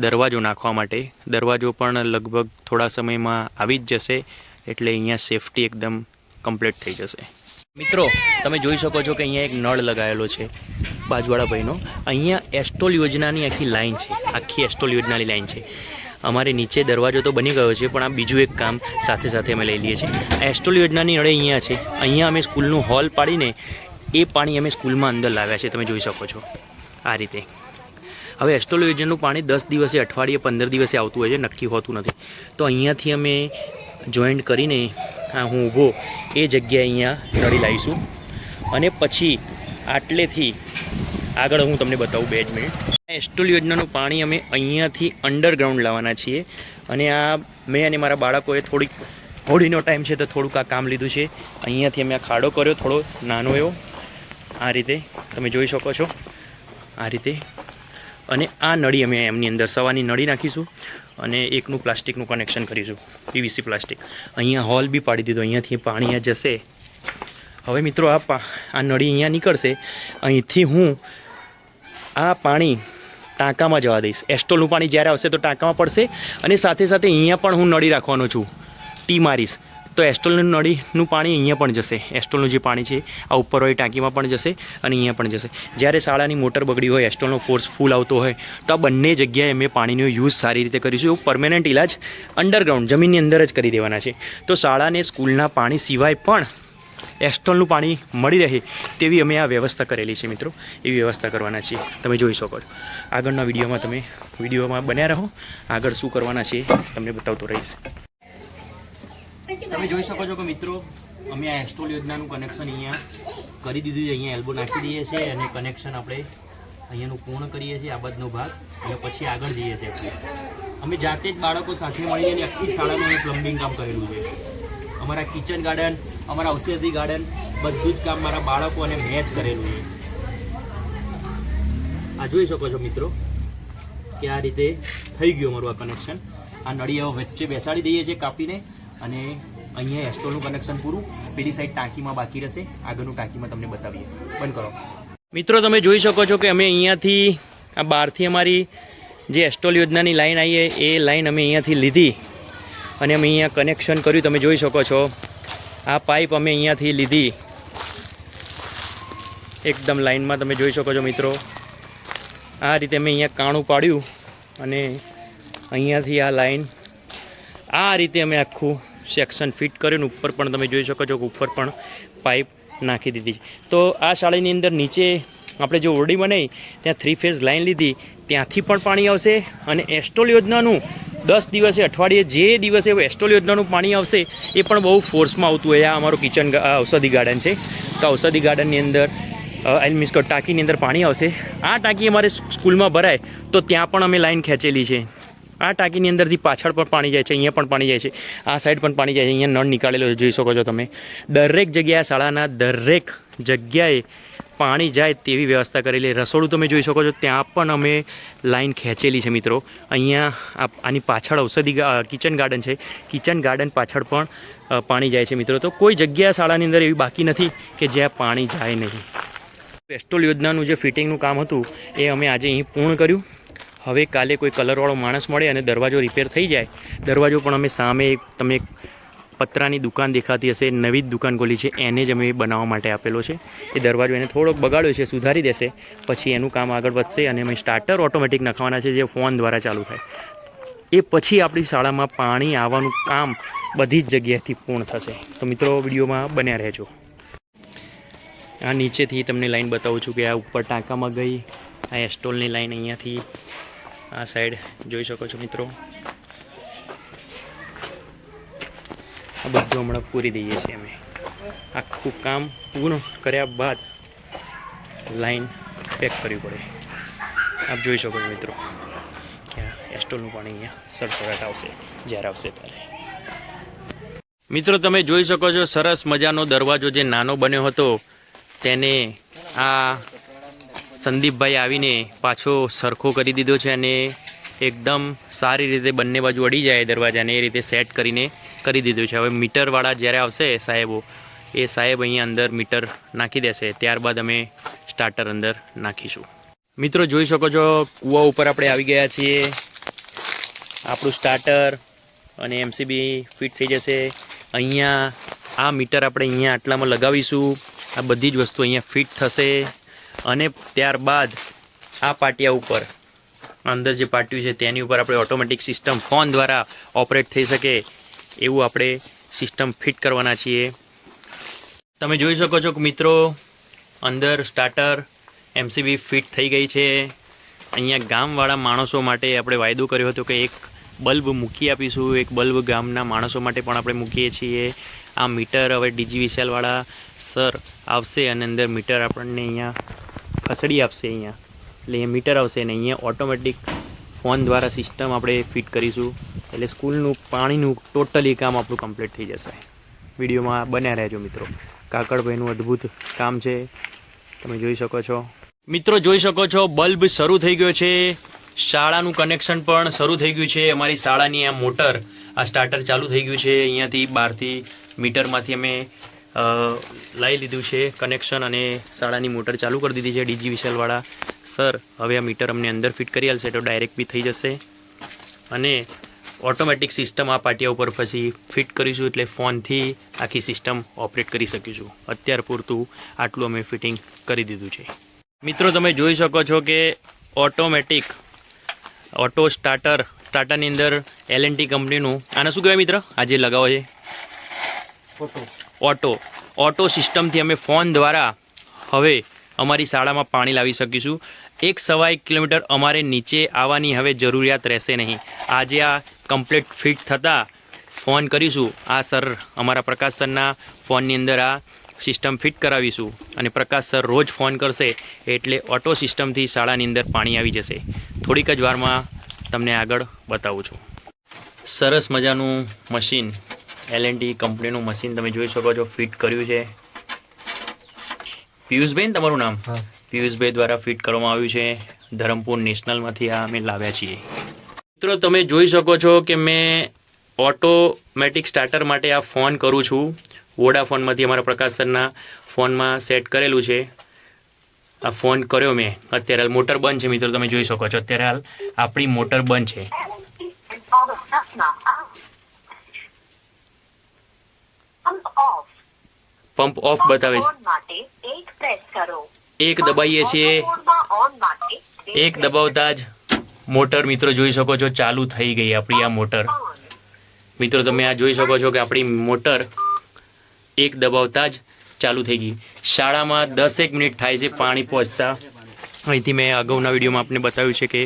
દરવાજો નાખવા માટે. દરવાજો પણ લગભગ થોડા સમયમાં આવી જ જશે, એટલે અહીંયા સેફટી એકદમ કમ્પ્લીટ થઈ જશે. મિત્રો તમે જોઈ શકો છો કે અહીંયા એક નળ લગાવેલો છે બાજુવાળા ભાઈનો. અહીંયા એસ્ટોલ યોજનાની આખી લાઈન છે, આખી એસ્ટોલ યોજનાની લાઈન છે. અમારે નીચે દરવાજો તો બની ગયો છે, પણ આ બીજું એક કામ સાથે સાથે અમે લઈ લઈએ છીએ. એસ્ટોલ યોજનાની નળે અહીંયા છે. અહીંયા અમે સ્કૂલનું હોલ પાડીને એ પાણી અમે સ્કૂલમાં અંદર લાવ્યા છે, તમે જોઈ શકો છો આ રીતે. હવે એસ્ટોલ યોજનાનું પાણી 10 દિવસે, અઠવાડિયે, 15 દિવસે આવતું હોય છે, નક્કી હોતું નથી. તો અહીંયાથી અમે જોઈન્ટ કરીને હું ઊભો એ જગ્યાએ અહીંયા નળી લાવીશું અને પછી આટલેથી આગળ હું તમને બતાવું 2 જ મિનિટ. એસ્ટોલ યોજનાનું પાણી અમે અહીંયાથી અંડરગ્રાઉન્ડ લાવવાના છીએ અને આ મેં અને મારા બાળકોએ થોડીક હોળીનો ટાઈમ છે તો થોડુંક આ કામ લીધું છે. અહીંયાથી અમે આ ખાડો કર્યો થોડો નાનો એવો, આ રીતે તમે જોઈ શકો છો આ રીતે. અને આ નળી અમે એમની અંદર સવાની નળી નાખીશું અને એકનું પ્લાસ્ટિકનું કનેક્શન કરીશું, પીવીસી પ્લાસ્ટિક. અહીંયા હોલ બી પાડી દીધો, અહીંયાથી પાણી આ જશે. હવે મિત્રો આ નળી અહીંયા નીકળશે. અહીંથી હું આ પાણી ટાંકામાં જવા દઈશ. એસ્ટોલનું પાણી જ્યારે આવશે તો ટાંકામાં પડશે અને સાથે સાથે અહીંયા પણ હું નળી રાખવાનો છું, ટી મારીશ તો એસ્ટોલનું નળીનું પાણી અહીંયા પણ જશે. એસ્ટોલનું જે પાણી છે આ ઉપર હોય ટાંકીમાં પણ જશે અને અહીંયા પણ જશે. જ્યારે શાળાની મોટર બગડી હોય, એસ્ટોલનો ફોર્સ ફૂલ આવતો હોય તો આ બંને જગ્યાએ અમે પાણીનો યુઝ સારી રીતે કરીશું. એવું પરમેનન્ટ ઇલાજ અંડરગ્રાઉન્ડ જમીનની અંદર જ કરી દેવાના છે. તો શાળાને સ્કૂલના પાણી સિવાય પણ એસ્ટોલનું પાણી મળી રહે તેવી અમે આ વ્યવસ્થા કરેલી છે મિત્રો. એવી વ્યવસ્થા કરવાના છીએ, તમે જોઈ શકો છો. આગળના વિડીયોમાં બન્યા રહો. આગળ શું કરવાના છે તમને બતાવતો રહીશ. તમે જોઈ શકો છો કે મિત્રો અમે આ એસ્ટોલ યોજનાનું કનેક્શન અહીંયા કરી દીધું છે. અહીંયા એલ્બો નાખી દઈએ છીએ અને કનેક્શન આપણે અહીંયાનું પૂર્ણ કરીએ છીએ, આ બાજુનો ભાગ, અને પછી આગળ જઈએ છીએ. અમે જાતે જ બાળકો સાથે મળીને આખી શાળાનું પ્લમ્બિંગ કામ કરેલું છે. અમારા કિચન ગાર્ડન, અમારા ઔષધિ ગાર્ડન, બધું જ કામ મારા બાળકો અને મેં જ કરેલું છે. આ જોઈ શકો છો મિત્રો કે આ રીતે થઈ ગયું અમારું આ કનેક્શન. આ નળી હવે વચ્ચે બેસાડી દઈએ છીએ કાપીને અને અહીંયા એસ્ટોલનું કનેક્શન પૂરું. પેલી સાઈડ ટાંકીમાં બાકી રહેશે, આગળનું ટાંકીમાં તમને બતાવીએ. બંધ કરો. મિત્રો તમે જોઈ શકો છો કે અમે અહીંયાથી આ બહારથી અમારી જે એસ્ટોલ યોજનાની લાઈન આવી એ લાઈન અમે અહીંયાથી લીધી અને અમે અહીંયા કનેક્શન કર્યું. તમે જોઈ શકો છો આ પાઇપ અમે અહીંયાથી લીધી એકદમ લાઈનમાં, તમે જોઈ શકો છો મિત્રો. આ રીતે અમે અહીંયા કાણું પાડ્યું અને અહીંયાથી આ લાઈન આ રીતે અમે આખું સેક્શન ફિટ કર્યું. ઉપર પણ તમે જોઈ શકો છો કે ઉપર પણ પાઇપ નાખી દીધી. તો આ શાળાની અંદર નીચે આપણે જે ઓરડી બનાવી ત્યાં 3 ફેઝ લાઈન લીધી, ત્યાંથી પણ પાણી આવશે અને એસ્ટોલ યોજનાનું 10 દિવસે, અઠવાડિયે જે દિવસે એસ્ટોલ યોજનાનું પાણી આવશે એ પણ બહુ ફોર્સમાં આવતું હોય. આ અમારું કિચન ઔષધિ ગાર્ડન છે, તો ઔષધિ ગાર્ડનની અંદર મીન્સ કે ટાંકીની અંદર પાણી આવશે. આ ટાંકી અમારે સ્કૂલમાં ભરાય તો ત્યાં પણ અમે લાઈન ખેંચેલી છે. આ ટાંકીની અંદરથી પાછળ પણ પાણી જાય છે, અહીંયા પણ પાણી જાય છે, આ સાઈડ પણ પાણી જાય છે. અહીંયા નળ નીકાળેલો જોઈ શકો છો તમે. દરેક જગ્યાએ શાળાના દરેક જગ્યાએ પાણી જાય તેવી વ્યવસ્થા કરેલી. રસોડું તમે જોઈ શકો છો, ત્યાં પણ અમે લાઈન ખેંચેલી છે મિત્રો. અહીંયા આની પાછળ કિચન ગાર્ડન છે. કિચન ગાર્ડન પાછળ પણ પાણી જાય છે મિત્રો. તો કોઈ જગ્યા શાળાની અંદર એવી બાકી નથી કે જ્યાં પાણી જાય નહીં. પેસ્ટોલ યોજનાનું જે ફિટિંગનું કામ હતું એ અમે આજે અહીં પૂર્ણ કર્યું. હવે કાલે કોઈ કલરવાળો માણસ મળે અને દરવાજો રિપેર થઈ જાય. દરવાજો પણ અમે સામે તમે પતરાની દુકાન દેખાતી હશે, નવી જ દુકાન ખોલી છે, એને જ અમે બનાવવા માટે આપેલો છે. એ દરવાજો એને થોડોક બગાડ્યો છે, સુધારી દેશે, પછી એનું કામ આગળ વધશે અને અમે સ્ટાર્ટર ઓટોમેટિક નાખવાના છે જે ફોન દ્વારા ચાલુ થાય. એ પછી આપણી શાળામાં પાણી આવવાનું કામ બધી જ જગ્યાએથી પૂર્ણ થશે. તો મિત્રો વિડીયોમાં બન્યા રહેજો. આ નીચેથી તમને લાઈન બતાવું છું કે આ ઉપર ટાંકામાં ગઈ. આ એસ્ટોલની લાઈન અહીંયાથી આ સાઈડ જોઈ શકો છો મિત્રો. આ બધું હમણાં પૂરી દઈએ છીએ અમે. આખું કામ પૂર્ણ કર્યા બાદ લાઈન પેક કરવી પડે. આપ જોઈ શકો છો મિત્રો કે એસ્ટોલનું પાણી અહીંયા સરસરાટ આવશે જ્યારે આવશે ત્યારે. મિત્રો તમે જોઈ શકો છો સરસ મજાનો દરવાજો જે નાનો બન્યો હતો તેને આ સંદીપભાઈ આવીને પાછો સરખો કરી દીધો છે અને એકદમ સારી રીતે બંને બાજુ અડી જાય દરવાજાને એ રીતે સેટ કરીને કરી દીધું છે. હવે મીટરવાળા જ્યારે આવશે સાહેબો, એ સાહેબ અહીંયા અંદર મીટર નાખી દેશે, ત્યારબાદ અમે સ્ટાર્ટર અંદર નાખીશું. મિત્રો જોઈ શકો છો કૂવા ઉપર આપણે આવી ગયા છીએ. આપણું સ્ટાર્ટર અને એમસીબી ફિટ થઈ જશે. અહીંયા આ મીટર આપણે અહીંયા આટલામાં લગાવીશું. આ બધી જ વસ્તુ અહીંયા ફિટ થશે અને ત્યારબાદ આ પાટિયા ઉપર અંદર જે પાટિયું છે તેની ઉપર આપણે ઓટોમેટિક સિસ્ટમ ફોન દ્વારા ઓપરેટ થઈ શકે એવું આપણે સિસ્ટમ ફિટ કરવાના છીએ. તમે જોઈ શકો છો કે મિત્રો અંદર સ્ટાર્ટર એમસીબી ફિટ થઈ ગઈ છે. અહીંયા ગામવાળા માણસો માટે આપણે વાયદો કર્યો હતો કે એક બલ્બ મૂકી આપીશું. એક બલ્બ ગામના માણસો માટે પણ આપણે મૂકીએ છીએ. આ મીટર હવે DGVCLવાળા સર આવશે અને અંદર મીટર આપણને અહીંયા ખસડી આપશે. અહીંયા એટલે એ મીટર આવશે અને અહીંયા ઓટોમેટિક ફોન દ્વારા સિસ્ટમ આપણે ફિટ કરીશું. એટલે સ્કૂલનું પાણીનું ટોટલી કામ આપણું કમ્પ્લીટ થઈ જશે. વિડીયોમાં બન્યા રહેજો મિત્રો. કાકડભાઈનું અદ્ભુત કામ છે, તમે જોઈ શકો છો. મિત્રો જોઈ શકો છો બલ્બ શરૂ થઈ ગયો છે. શાળાનું કનેક્શન પણ શરૂ થઈ ગયું છે. અમારી શાળાની આ મોટર, આ સ્ટાર્ટર ચાલુ થઈ ગયું છે. અહીંયાથી બહારથી મીટરમાંથી અમે લઈ લીધું છે કનેક્શન અને શાળાની મોટર ચાલુ કરી દીધી છે. DGVCLવાળા સર હવે આ મીટર અમને અંદર ફિટ કરી આલશે તો ડાયરેક્ટ બી થઈ જશે અને ઓટોમેટિક સિસ્ટમ આ પાટિયા ઉપર પછી ફિટ કરીશું એટલે ફોનથી આખી સિસ્ટમ ઓપરેટ કરી શકીશું. અત્યાર પૂરતું આટલું અમે ફિટિંગ કરી દીધું છે. મિત્રો તમે જોઈ શકો છો કે ઓટોમેટિક ઓટો સ્ટાર્ટરની અંદર L&T કંપનીનું આને શું કહેવાય મિત્ર આજે લગાવો છે ઓટો સિસ્ટમથી અમે ફોન દ્વારા હવે અમારી શાળામાં પાણી લાવી શકીશું. 1.25 કિલોમીટર અમારે નીચે આવવાની હવે જરૂરિયાત રહેશે નહીં. આજે આ કમ્પ્લીટ ફિટ થતાં ફોન કરીશું. આ સર અમારા પ્રકાશ સરના ફોનની અંદર આ સિસ્ટમ ફિટ કરાવીશું અને પ્રકાશ સર રોજ ફોન કરશે એટલે ઓટો સિસ્ટમથી શાળાની અંદર પાણી આવી જશે. થોડીક જ વારમાં તમને આગળ બતાવું છું. સરસ મજાનું મશીન L&T કંપનીનું મશીન તમે જોઈ શકો છો ફિટ કર્યું છે. પિયુષભાઈ તમારું નામ? પિયુષભાઈ દ્વારા ફિટ કરવામાં આવ્યું છે. ધરમપુર નેશનલમાંથી આ અમે લાવ્યા છીએ. મિત્રો તમે જોઈ શકો છો કે મેં ઓટોમેટિક સ્ટાર્ટર માટે આ ફોન કરું છું. વોડાફોનમાંથી અમારા પ્રકાશ સરના ફોનમાં સેટ કરેલું છે. આ ફોન કર્યો મેં. અત્યારે હાલ મોટર બંધ છે મિત્રો, તમે જોઈ શકો છો અત્યારે હાલ આપણી મોટર બંધ છે. પંપ ઓફ બતાવે છે. એક દબાવીએ છીએ, એક દબાવતા જ મોટર મિત્રો જોઈ શકો છો ચાલુ થઈ ગઈ આપણી આ મોટર. મિત્રો તમે આ જોઈ શકો છો કે આપણી મોટર એક દબાવતા જ ચાલુ થઈ ગઈ. શાળામાં 10 મિનિટ થાય છે પાણી પહોંચતા. અહીંથી મેં અગાઉના વિડીયોમાં આપને બતાવ્યું છે કે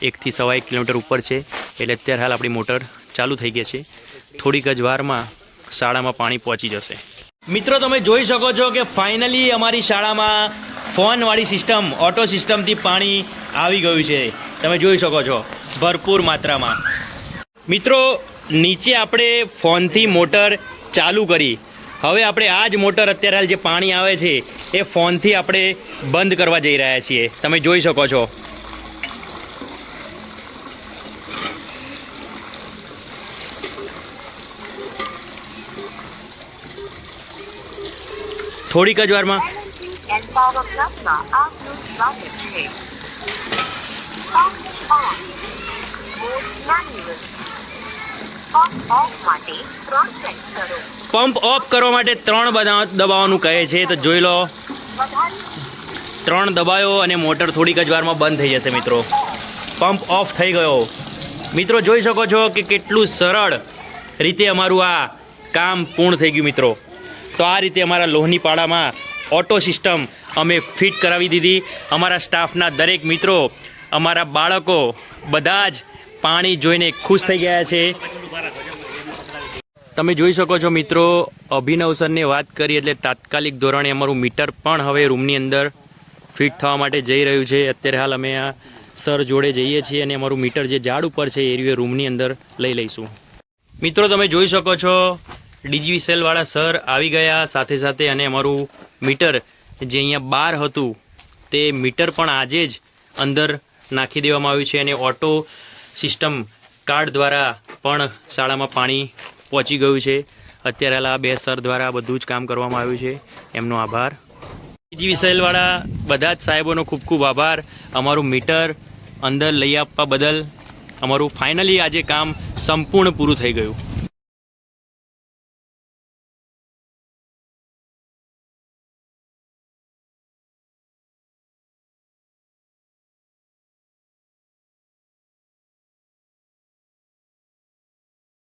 1 થી 1.25 કિલોમીટર ઉપર છે એટલે અત્યારે હાલ આપણી મોટર ચાલુ થઈ ગઈ છે. થોડીક જ વારમાં શાળામાં પાણી પહોંચી જશે. મિત્રો તમે જોઈ શકો છો કે ફાઇનલી અમારી શાળામાં ફોનવાળી સિસ્ટમ ઓટો સિસ્ટમથી પાણી આવી ગયું છે. તમે જોઈ શકો છો ભરપૂર માત્રામાં. મિત્રો નીચે આપણે ફોનથી મોટર ચાલુ કરી હવે આપણે આ જ મોટર અત્યારે હાલ જે પાણી આવે છે એ ફોનથી આપણે બંધ કરવા જઈ રહ્યા છીએ. તમે જોઈ શકો છો. થોડીક જ વારમાં પંપ ઓફ કરવા માટે 3 દબાવવાનું કહે છે. તો જોઈ લો, 3 દબાયો અને મોટર થોડીક જ વારમાં બંધ થઈ જશે મિત્રો. પંપ ઓફ થઈ ગયો. મિત્રો જોઈ શકો છો કે કેટલું સરળ રીતે અમારું આ કામ પૂર્ણ થઈ ગયું મિત્રો. તો આ રીતે અમારા લોહની પાડામાં ઓટો સિસ્ટમ અમે ફિટ કરાવી દીધી. અમારા સ્ટાફના દરેક મિત્રો, અમારા બાળકો બધા જ પાણી જોઈને ખુશ થઈ ગયા છે. તમે જોઈ શકો છો મિત્રો, અભિનવ સરને વાત કરી એટલે તાત્કાલિક ધોરણે અમારું મીટર પણ હવે રૂમની અંદર ફિટ થવા માટે જઈ રહ્યું છે. અત્યારે હાલ અમે આ સર જોડે જઈએ છીએ અને અમારું મીટર જે ઝાડ ઉપર છે એ રૂમની અંદર લઈ લઈશું. મિત્રો તમે જોઈ શકો છો, ડીજીવીસીએલવાળા સર આવી ગયા સાથે સાથે, અને અમારું મીટર જે અહીંયા બહાર હતું તે મીટર પણ આજે જ અંદર નાખી દેવામાં આવ્યું છે. અને ઓટો સિસ્ટમ કાર્ડ દ્વારા પણ શાળામાં પાણી પહોંચી ગયું છે. અત્યારે હાલ આ 2 સર દ્વારા બધું જ કામ કરવામાં આવ્યું છે. એમનો આભાર. ડીજીવીસીએલવાળા બધા જ સાહેબોનો ખૂબ ખૂબ આભાર. અમારું મીટર અંદર લઈ આપવા બદલ. અમારું ફાઇનલી આજે કામ સંપૂર્ણ પૂરું થઈ ગયું.